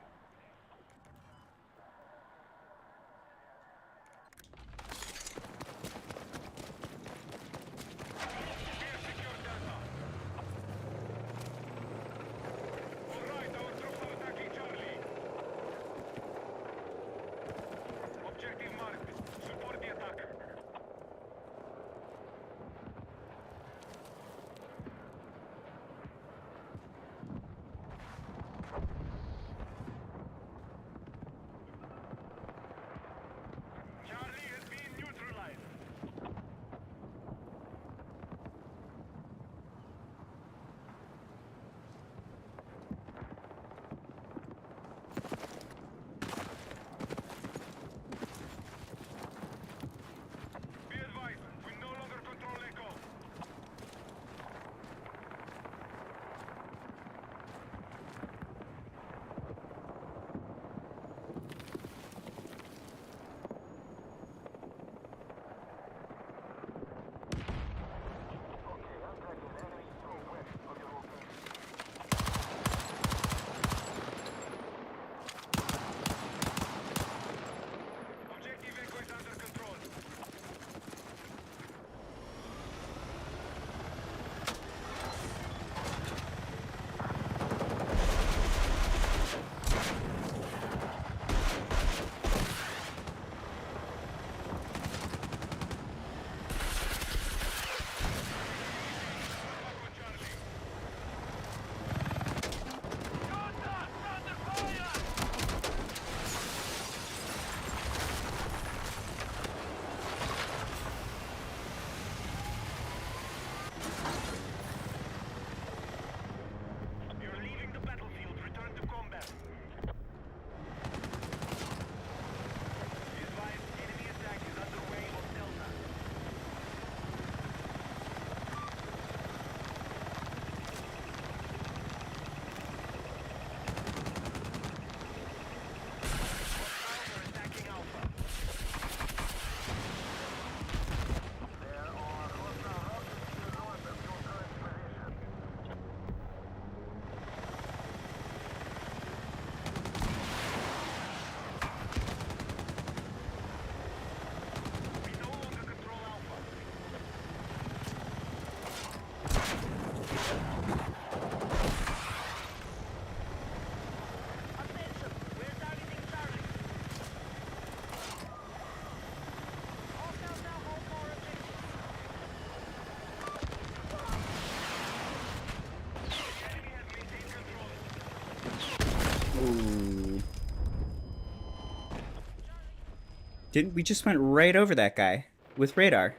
Didn't we just went right over that guy with radar?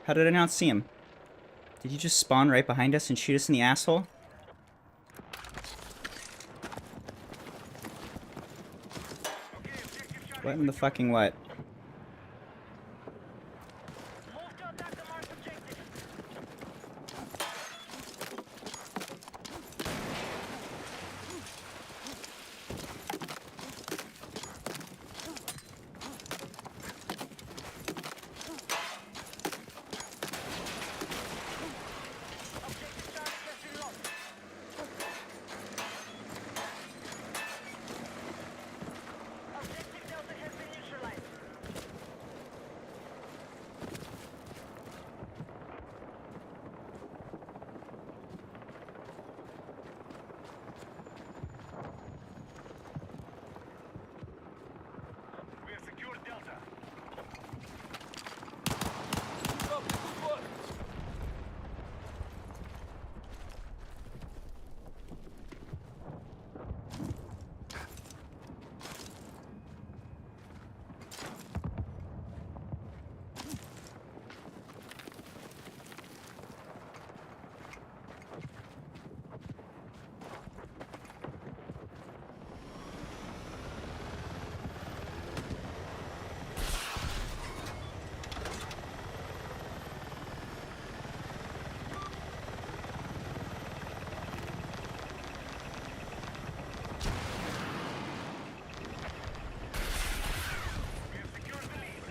How did I not see him? Did he just spawn right behind us and shoot us in the asshole? What in the fucking what? Move to attack the marked objective. Objective Charlie has been lost. Objective Delta has been neutralized. We have secured Delta. We have secured the lead.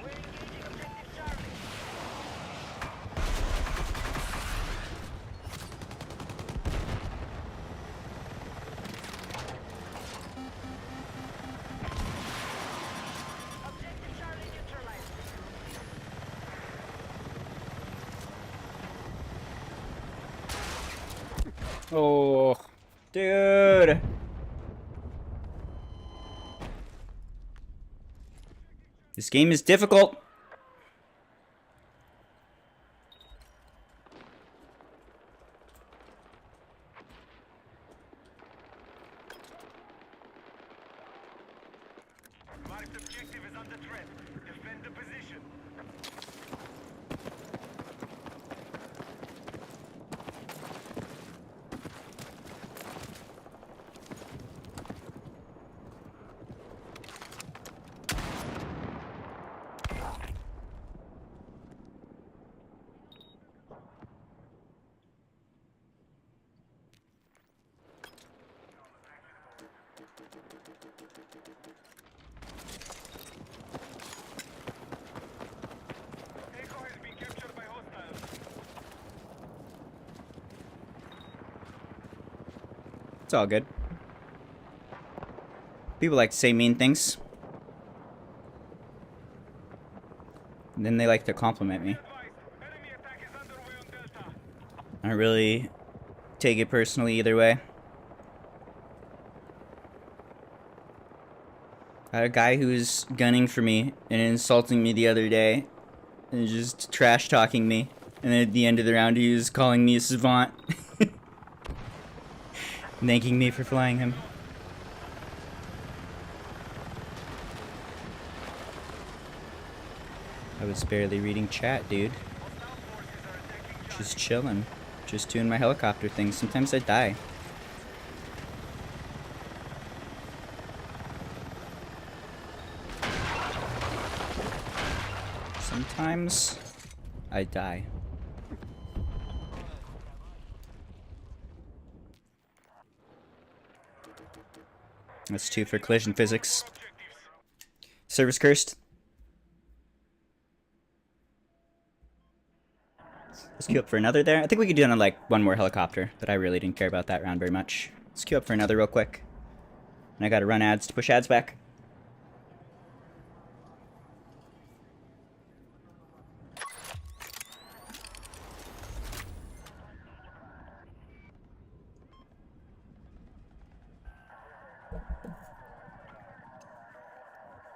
We're engaging objective Charlie. Objective Charlie neutralized. Oh, dude. This game is difficult. Marked objective is under threat. Defend the position. Echo has been captured by hostiles. It's all good. People like to say mean things. And then they like to compliment me. Advised, enemy attack is underway on Delta. I don't really take it personally either way. I had a guy who was gunning for me and insulting me the other day and just trash talking me. And then at the end of the round, he was calling me a savant, thanking me for flying him. I was barely reading chat, dude. Hostile forces are attacking Charlie. Just chilling. Just doing my helicopter thing. Sometimes I die. Sometimes I die. That's 2 for collision physics. Objectives. Service cursed. Let's queue up for another there. I think we could do it on like one more helicopter, but I really didn't care about that round very much. Let's queue up for another real quick. And I gotta run ads to push ads back.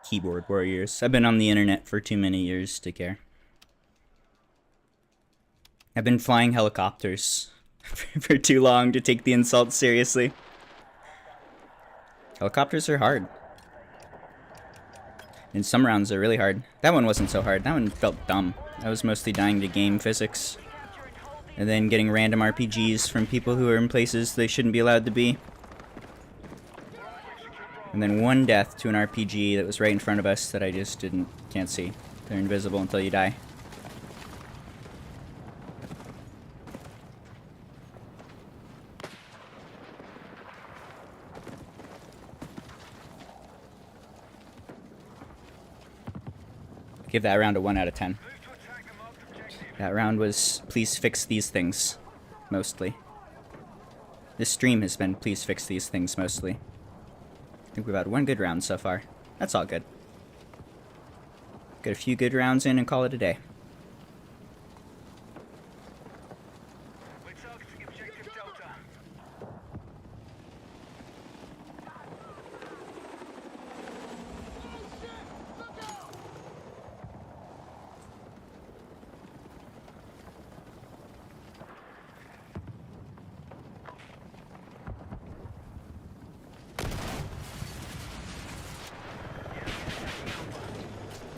Keyboard warriors. I've been on the internet for too many years to care. I've been flying helicopters for too long to take the insults seriously. Helicopters are hard. And some rounds are really hard. That one wasn't so hard. That one felt dumb. I was mostly dying to game physics. And then getting random RPGs from people who are in places they shouldn't be allowed to be. And then one death to an RPG that was right in front of us that I just can't see. They're invisible until you die. Give that round a 1 out of 10. That round was please fix these things, mostly. This stream has been please fix these things, mostly. I think we've had one good round so far. That's all good. Get a few good rounds in and call it a day. We're targeting objective Delta.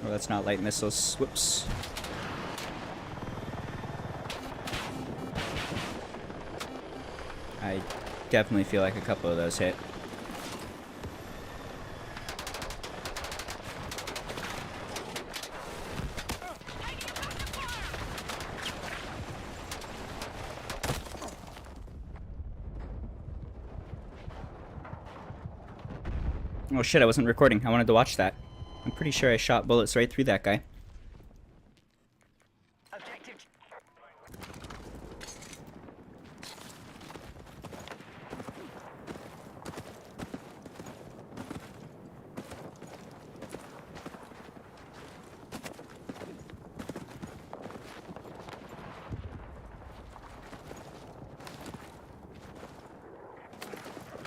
Oh, that's not light missiles. Whoops. I definitely feel like a couple of those hit. Oh shit, I wasn't recording. I wanted to watch that. I'm pretty sure I shot bullets right through that guy. Objective.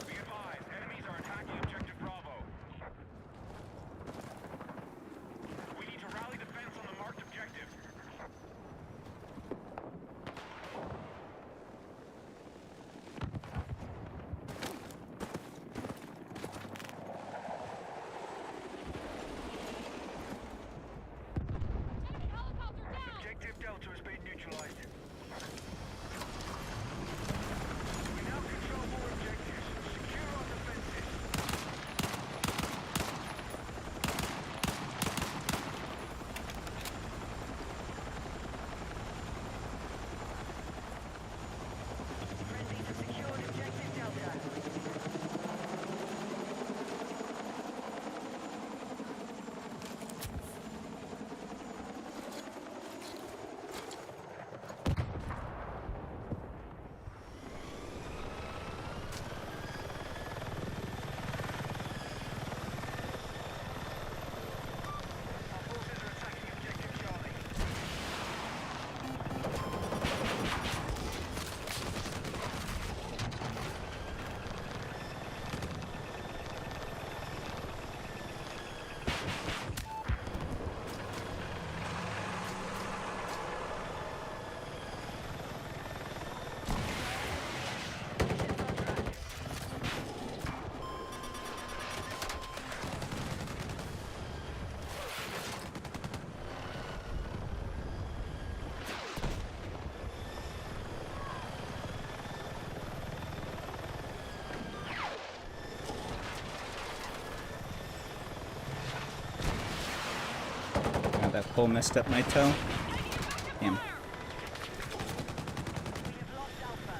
Be advised, enemies are attacking objective Bravo. We need to rally defense on the marked objective. Objective Delta has been neutralized. We now control more objectives. Secure our defenses. Friendlies have secured objective Delta. Our forces are attacking objective Charlie. Oh, that pole messed up my toe. Damn. We have lost Alpha.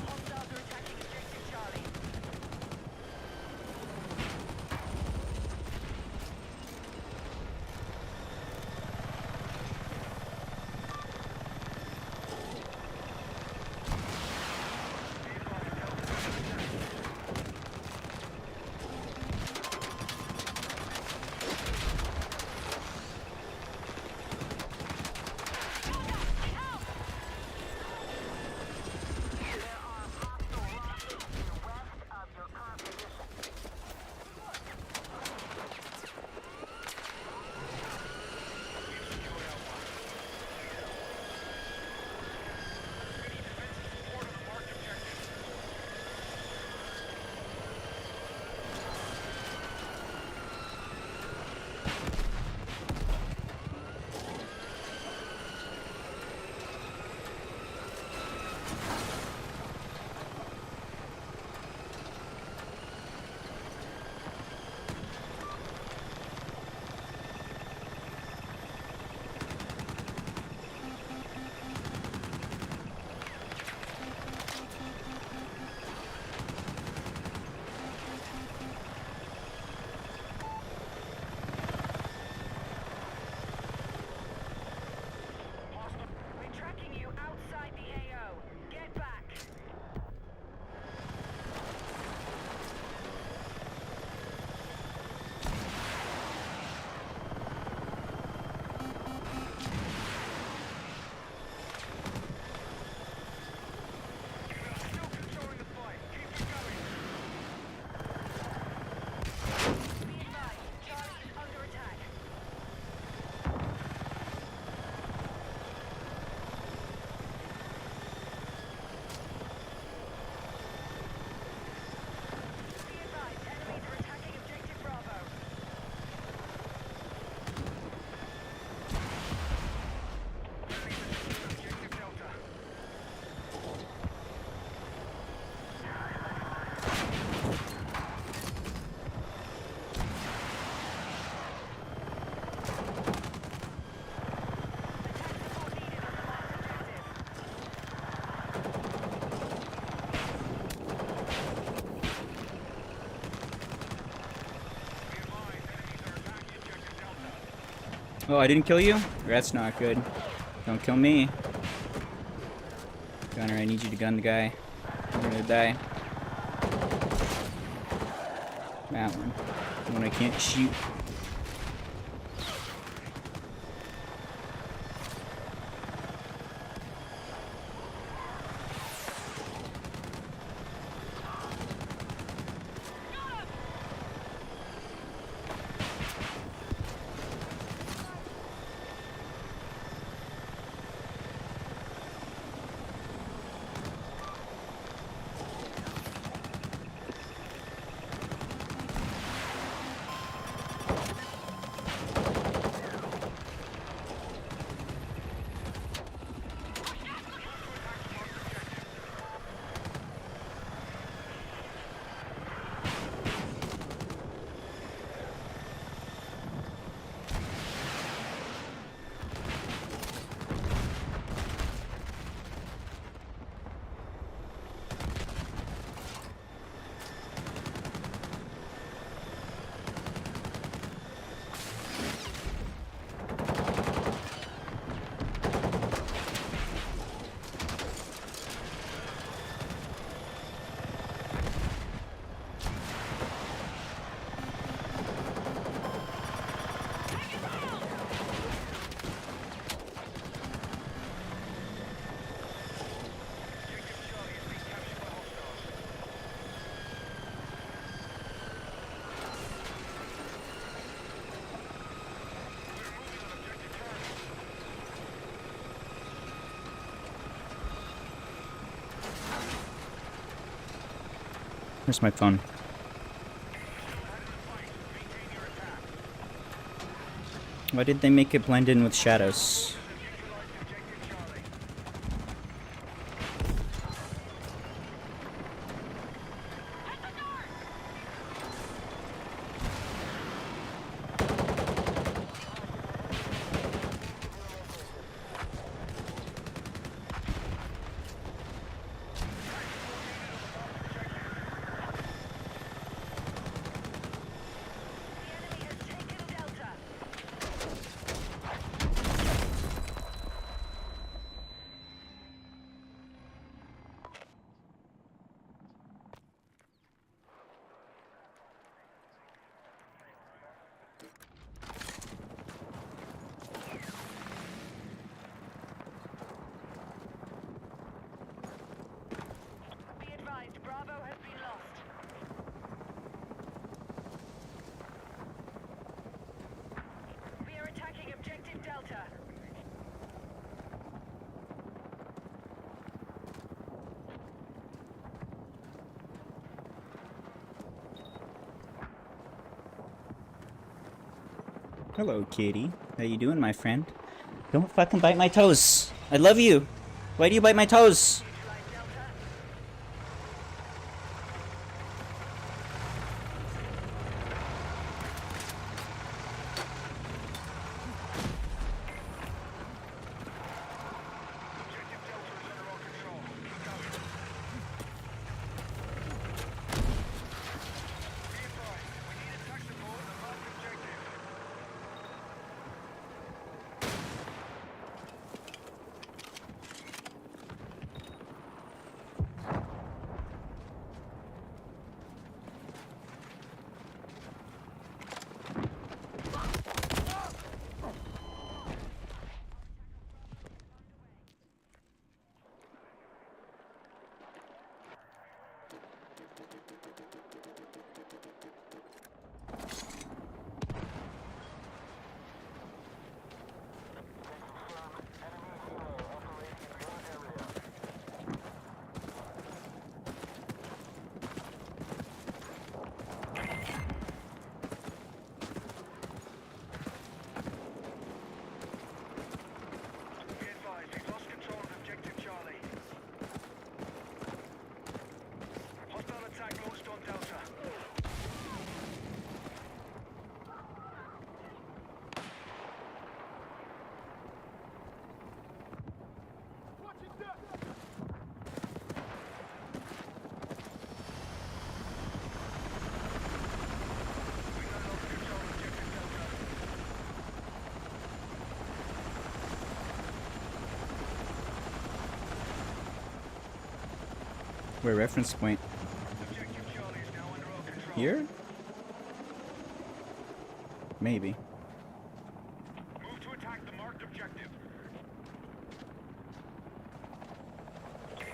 Hostiles are attacking objective Charlie. Oh, I didn't kill you? That's not good. Don't kill me. Gunner, I need you to gun the guy. I'm gonna die. That one. The one I can't shoot. Where's my phone? Why did they make it blend in with shadows? Be advised, Bravo has been lost. We are attacking objective Delta. Hello, kitty. How you doing, my friend? Don't fucking bite my toes. I love you. Why do you bite my toes? Neutralize Delta. Objective Delta is under our control. Keep going. Be advised, we need attack support on the last objective. Where reference point? Objective Charlie is now under our control. Here? Maybe. Move to attack the marked objective.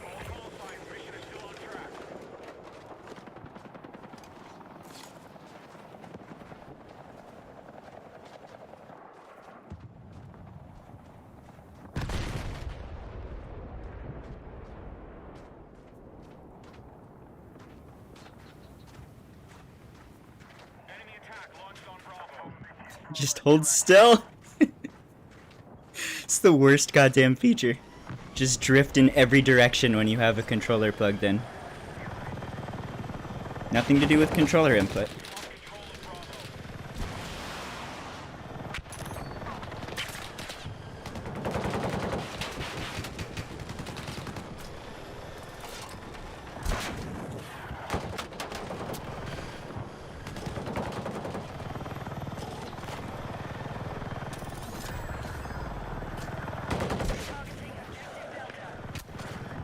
All call signs. Mission is still on track. Enemy attack launched on Bravo. Just hold still. It's the worst goddamn feature. Just drift in every direction when you have a controller plugged in. Nothing to do with controller input. Lost control of Bravo. Targeting objective Delta. Bravo is under our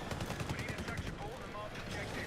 control. We need attack support on the marked objective.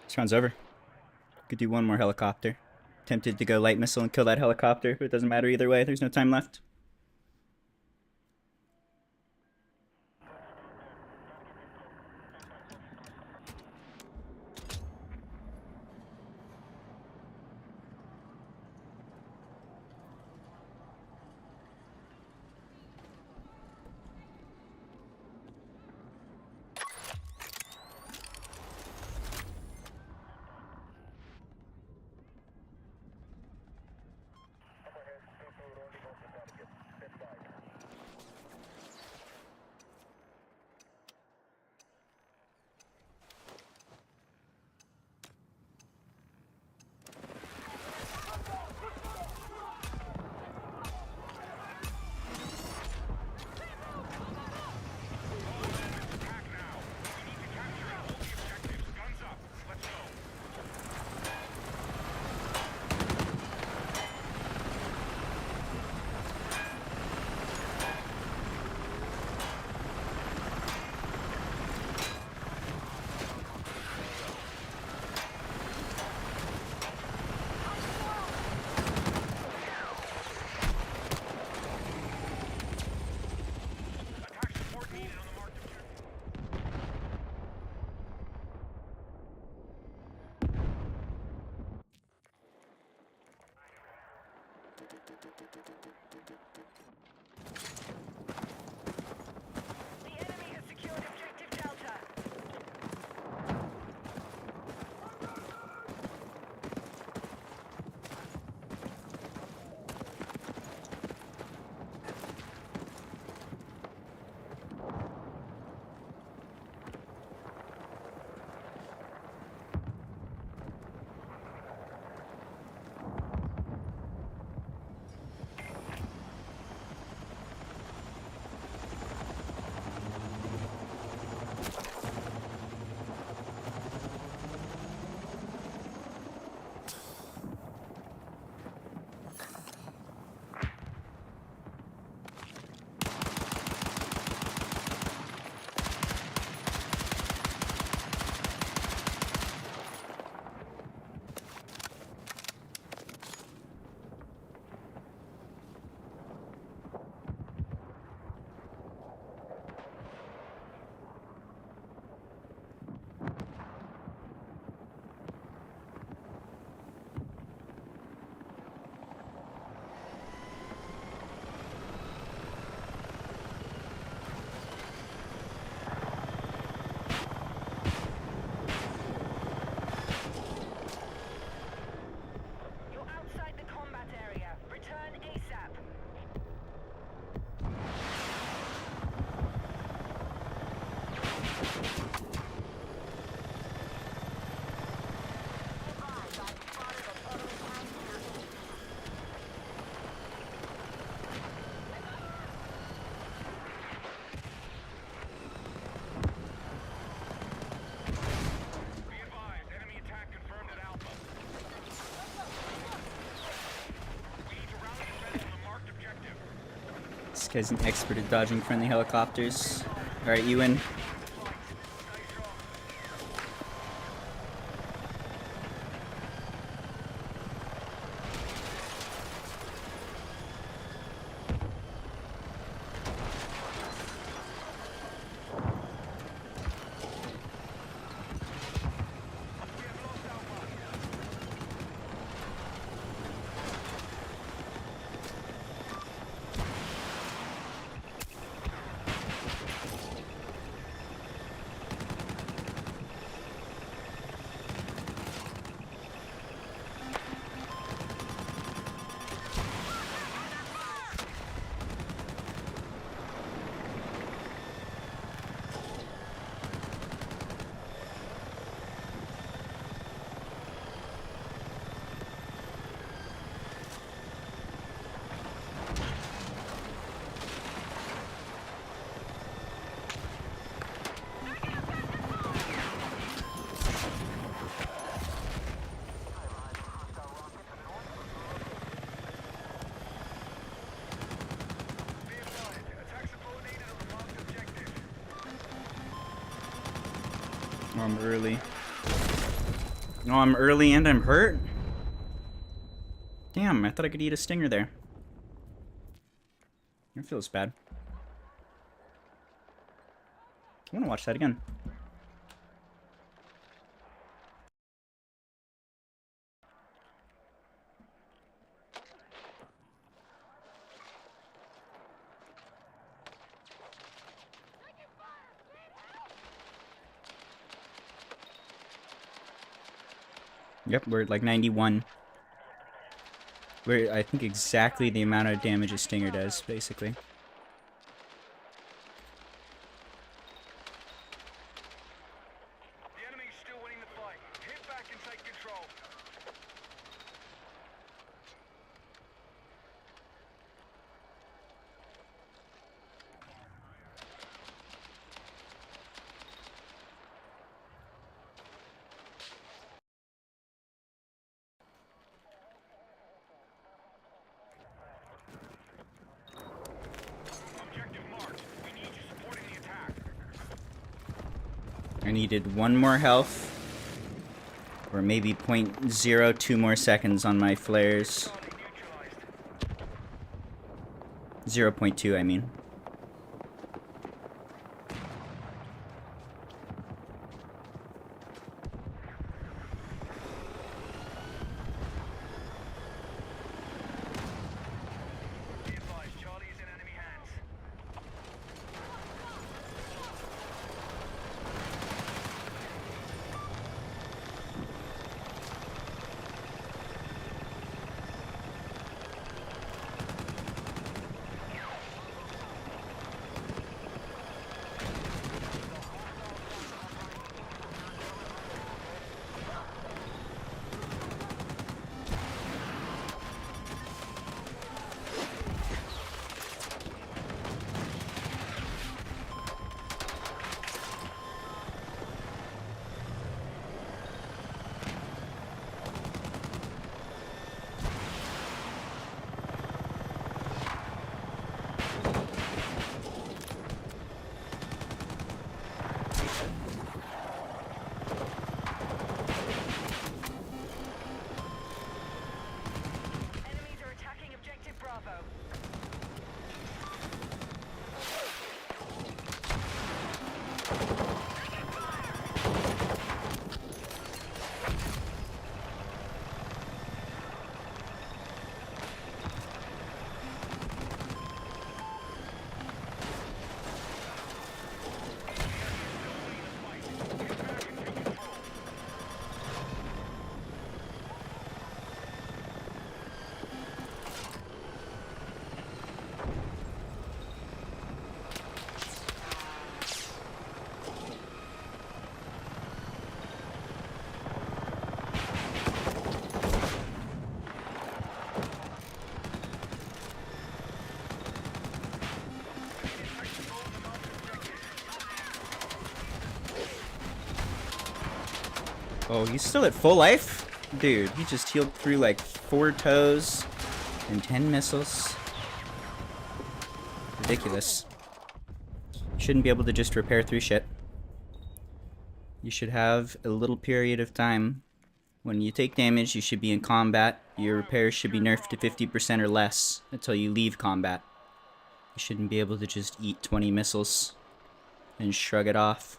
This round's over. Could do one more helicopter. Tempted to go light missile and kill that helicopter, but it doesn't matter either way. There's no time left. Attack now. We need to capture and hold the objectives. Guns up. Let's go. Attack support needed on the marked objective. The enemy has secured objective Delta. guy's an expert at dodging friendly helicopters. Alright, you win. Oh, I'm early. No, I'm early and I'm hurt? Damn, I thought I could eat a stinger there. That feels bad. I want to watch that again. Yep, we're at like 91. We're, I think, exactly the amount of damage a stinger does, basically. The enemy's still winning the fight. Hit back and take control. Objective marked. We need you supporting the attack. I needed one more health. Or maybe 0.02 more seconds on my flares. Target neutralized. 0.2, I mean. Be advised, Charlie is in enemy hands. Enemies are attacking objective Bravo. Oh, he's still at full life? Dude, he just healed through like 4 toes and 10 missiles. Ridiculous. You shouldn't be able to just repair through shit. You should have a little period of time. When you take damage, you should be in combat. Your repairs should be nerfed to 50% or less until you leave combat. You shouldn't be able to just eat 20 missiles and shrug it off.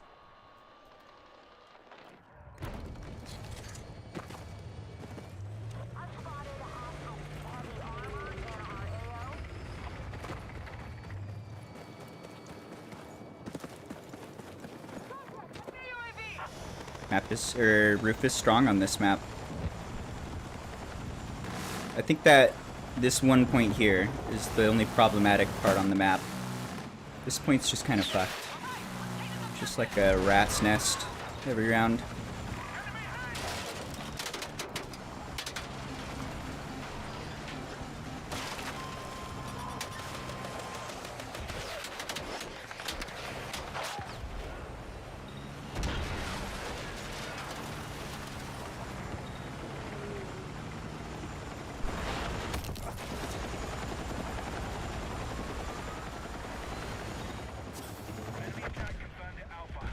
Roof is strong on this map. I think that this one point here is the only problematic part on the map. This point's just kind of fucked. Just like a rat's nest every round. Enemy attack confirmed at Alpha.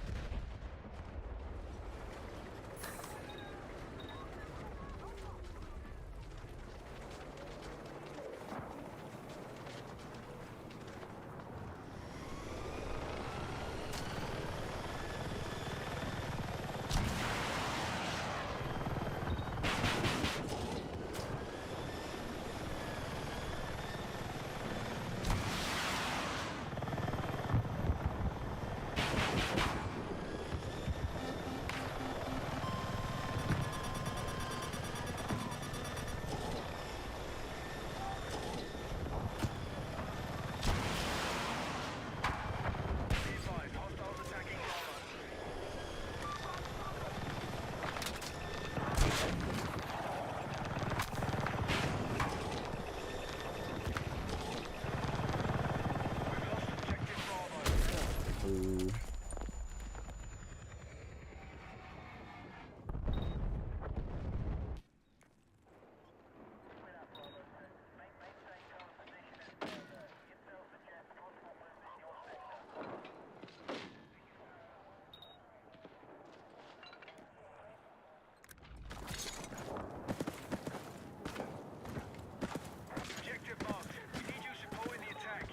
Be advised, hostiles attacking Bravo. We've lost objective Bravo. Ooh. Objective marked. We need you supporting the attack.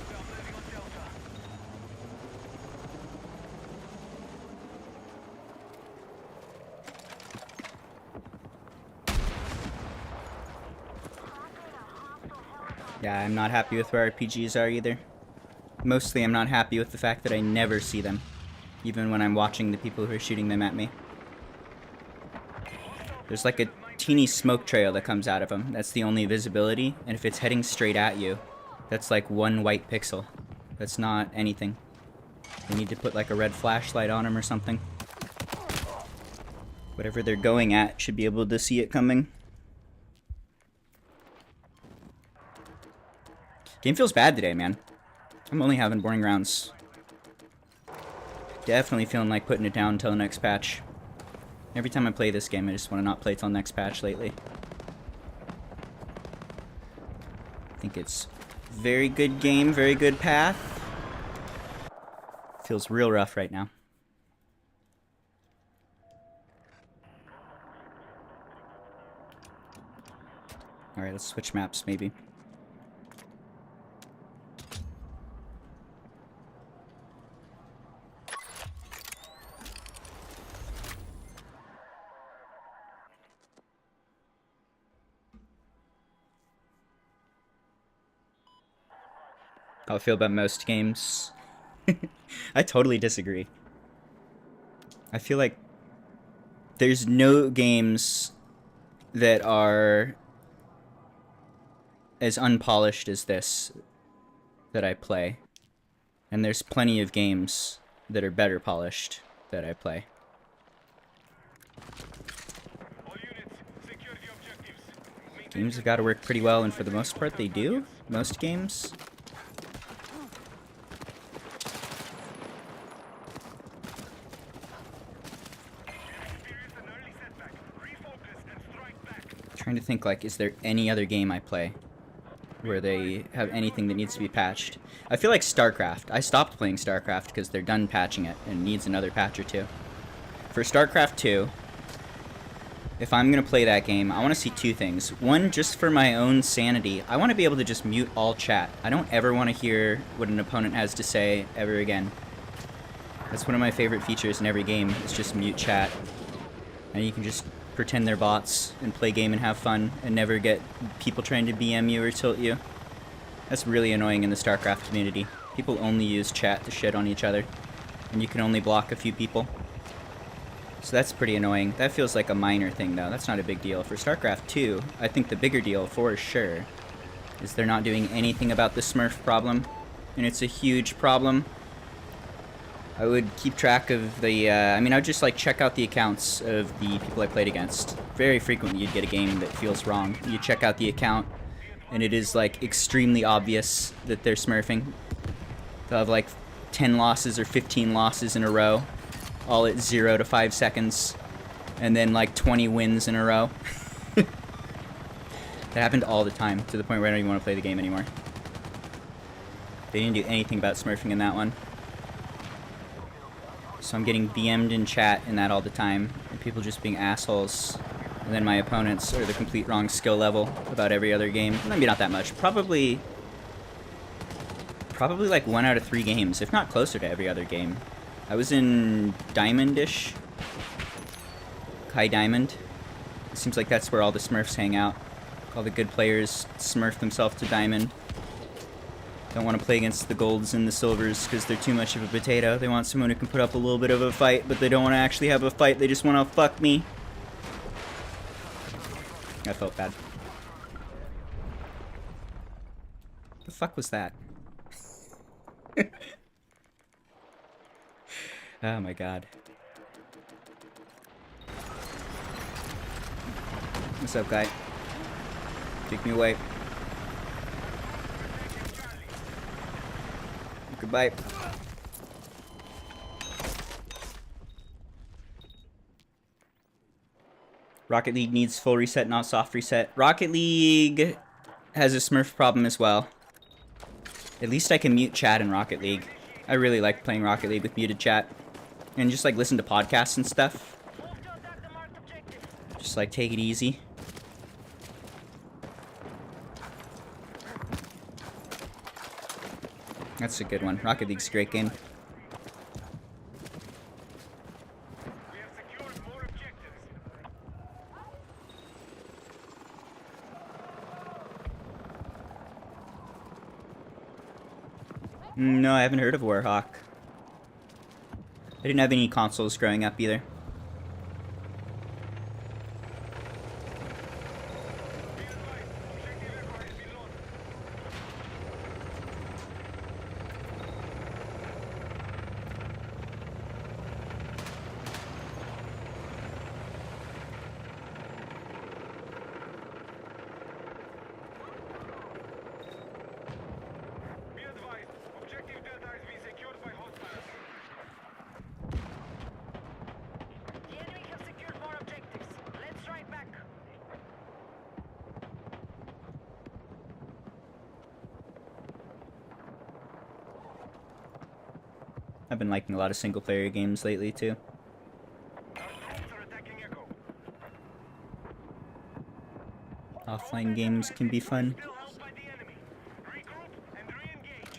We are moving on Delta. Yeah, I'm not happy with where RPGs are either. Mostly I'm not happy with the fact that I never see them, even when I'm watching the people who are shooting them at me. There's like a teeny smoke trail that comes out of them. That's the only visibility, and if it's heading straight at you, that's like one white pixel. That's not anything. They need to put like a red flashlight on them or something. Whatever they're going at should be able to see it coming. Game feels bad today, man. I'm only having boring rounds. Definitely feeling like putting it down until the next patch. Every time I play this game, I just want to not play till next patch lately. I think it's very good game, very good path. Feels real rough right now. Alright, let's switch maps maybe. How I feel about most games. I totally disagree. I feel like there's no games that are as unpolished as this that I play. And there's plenty of games that are better polished that I play. All units, secure the objectives. Games have got to work pretty well, and for the most part they do. Most games. Trying to think, like, is there any other game I play where they have anything that needs to be patched? I feel like StarCraft. I stopped playing StarCraft because they're done patching it and needs another patch or two. For StarCraft 2, if I'm going to play that game, I want to see two things. One, just for my own sanity, I want to be able to just mute all chat. I don't ever want to hear what an opponent has to say ever again. That's one of my favorite features in every game, is just mute chat. And you can just pretend they're bots and play game and have fun and never get people trying to BM you or tilt you. That's really annoying in the StarCraft community. People only use chat to shit on each other, and you can only block a few people. So that's pretty annoying. That feels like a minor thing, though. That's not a big deal. For StarCraft 2, I think the bigger deal, for sure, is they're not doing anything about the Smurf problem, and it's a huge problem. I would keep track of the, I mean, I would just, like, check out the accounts of the people I played against. Very frequently, you'd get a game that feels wrong. You check out the account, and it is, like, extremely obvious that they're smurfing. They'll have, like, 10 losses or 15 losses in a row, all at 0 to 5 seconds, and then, like, 20 wins in a row. That happened all the time, to the point where I don't even want to play the game anymore. They didn't do anything about smurfing in that one. So I'm getting BM'd in chat in that all the time, and people just being assholes. And then my opponents are the complete wrong skill level about every other game. Maybe not that much. Probably like 1 out of 3 games, if not closer to every other game. I was in Diamond-ish. High Diamond. It seems like that's where all the Smurfs hang out. All the good players smurf themselves to Diamond. Don't want to play against the golds and the silvers because they're too much of a potato. They want someone who can put up a little bit of a fight, but they don't want to actually have a fight. They just want to fuck me. I felt bad. The fuck was that? Oh my god. What's up, guy? Take me away. Goodbye. Rocket League needs full reset, not soft reset. Rocket League has a Smurf problem as well. At least I can mute chat in Rocket League. I really like playing Rocket League with muted chat. And just like listen to podcasts and stuff. Just like take it easy. That's a good one. Rocket League's a great game. We have secured more objectives. No, I haven't heard of Warhawk. I didn't have any consoles growing up either. Be advised, objective Delta is being secured by hostiles. The enemy have secured more objectives. Let's strike back. I've been liking a lot of single-player games lately, too. Hostiles are attacking Echo. Offline games can be fun. Still held by the enemy. Regroup and re-engage.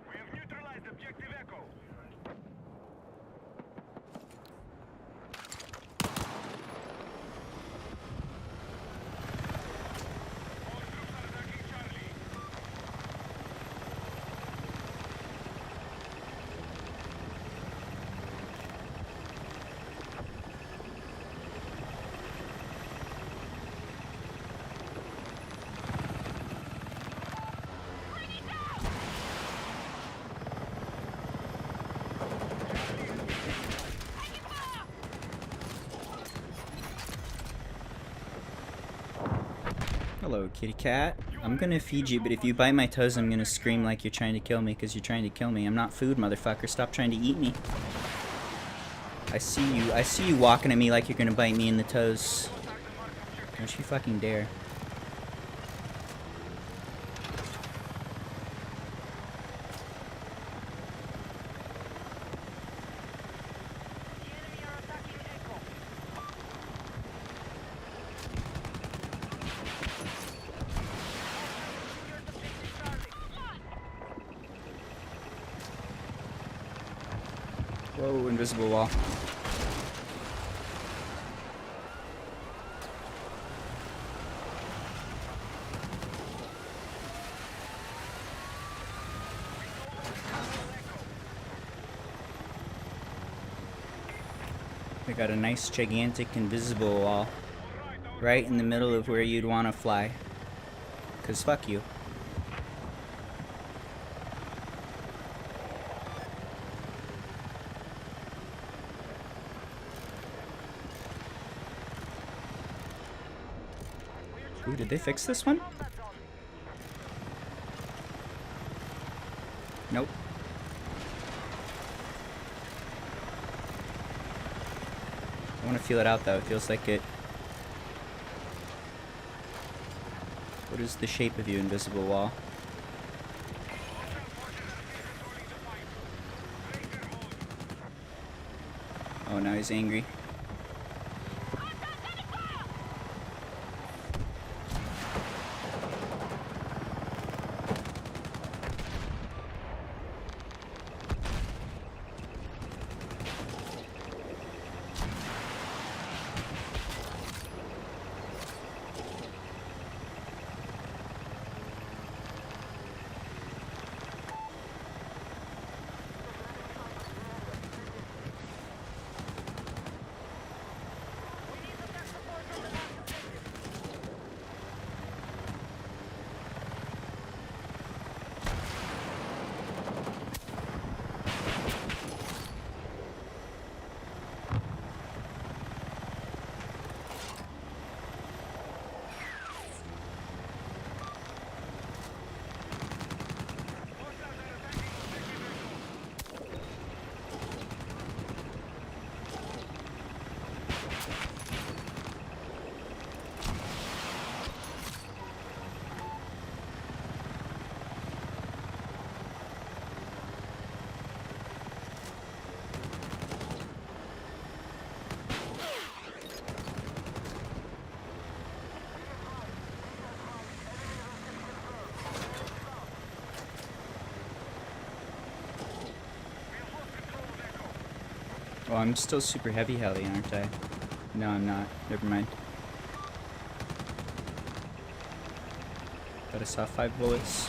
We have neutralized objective Echo. All troops are attacking Charlie. Hello, kitty cat. I'm gonna feed you, but if you bite my toes, I'm gonna scream like you're trying to kill me, because you're trying to kill me. I'm not food, motherfucker. Stop trying to eat me. I see you walking at me like you're gonna bite me in the toes. Don't you fucking dare. The enemy are attacking Echo. Secured objective Charlie. Whoa, invisible wall. We got a nice gigantic invisible wall right in the middle of where you'd want to fly. 'Cause fuck you. Ooh, did they fix this one? Combat zone. Nope. I want to feel it out though. It feels like it. What is the shape of you, invisible wall? Oh, now he's angry. We need attack support on the last objective. Oh, I'm still super heavy heli, aren't I? No, I'm not. Never mind. But I saw 5 bullets.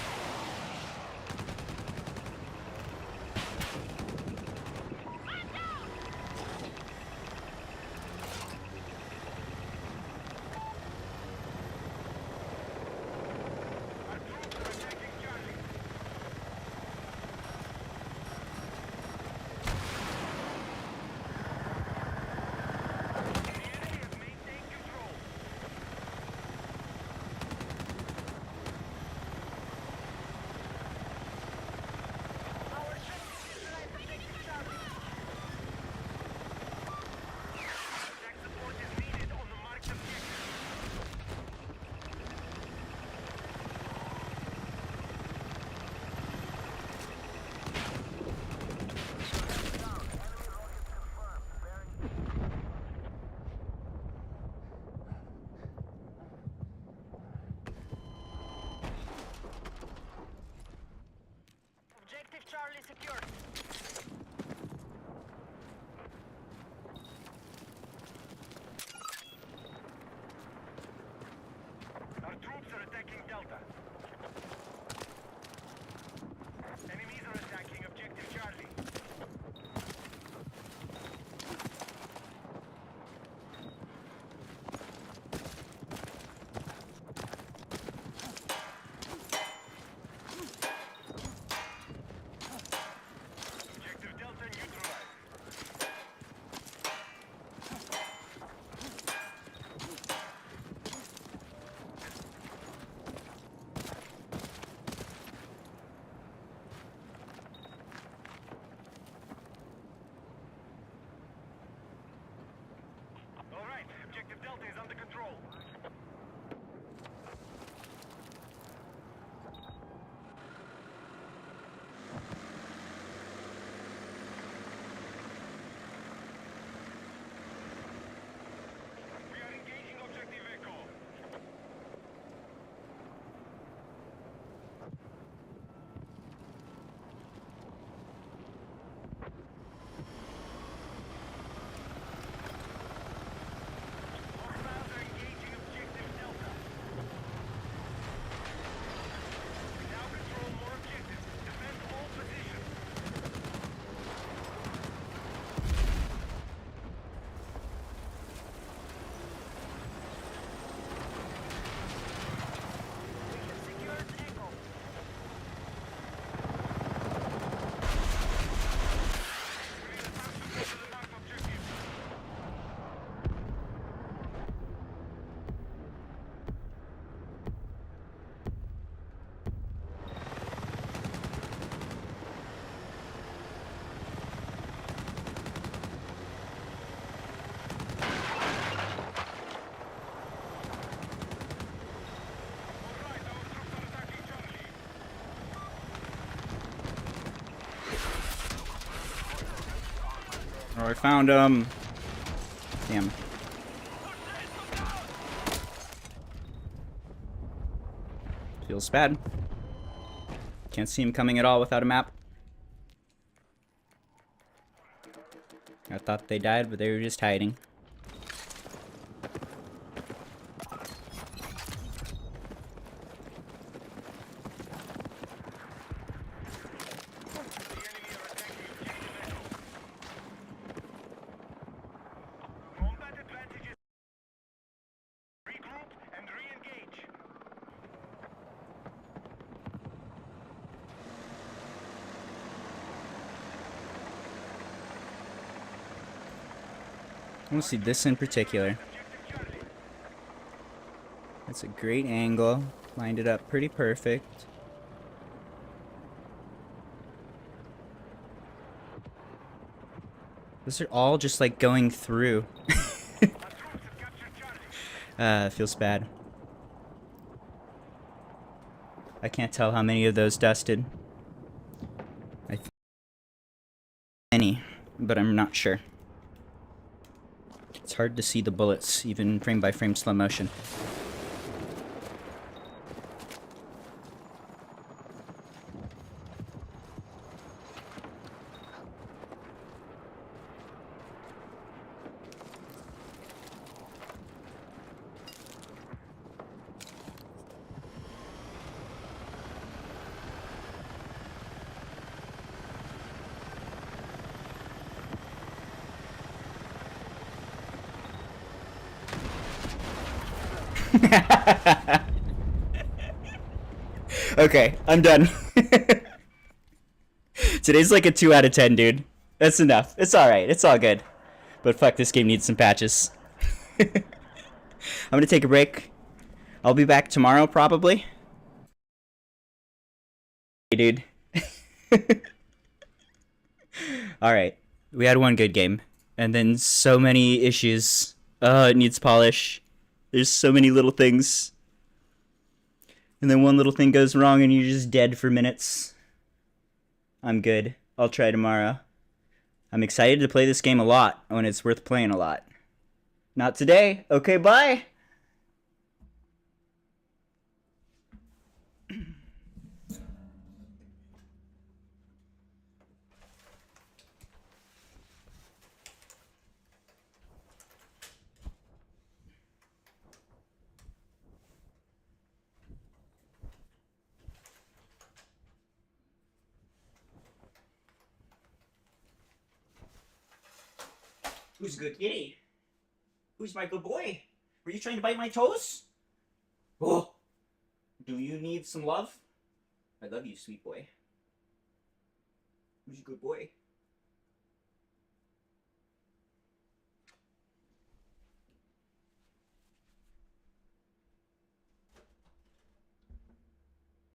Oh, I found him. Damn. Feels bad. Can't see him coming at all without a map. I thought they died, but they were just hiding. Combat advantages. Regroup and re-engage. I want to see this in particular. That's a great angle. Lined it up pretty perfect. Those are all just like going through. Feels bad. I can't tell how many of those dusted. I think many, but I'm not sure. It's hard to see the bullets, even frame by frame slow motion. Okay, I'm done. Today's like a 2 out of 10, dude. That's enough. It's alright. It's all good. But fuck, this game needs some patches. I'm gonna take a break. I'll be back tomorrow, probably. Hey, dude. Alright. We had one good game. And then so many issues. It needs polish. There's so many little things. And then one little thing goes wrong and you're just dead for minutes. I'm good. I'll try tomorrow. I'm excited to play this game a lot when it's worth playing a lot. Not today. Okay, bye. Who's a good kitty? Who's my good boy? Were you trying to bite my toes? Oh. Do you need some love? I love you, sweet boy. Who's a good boy?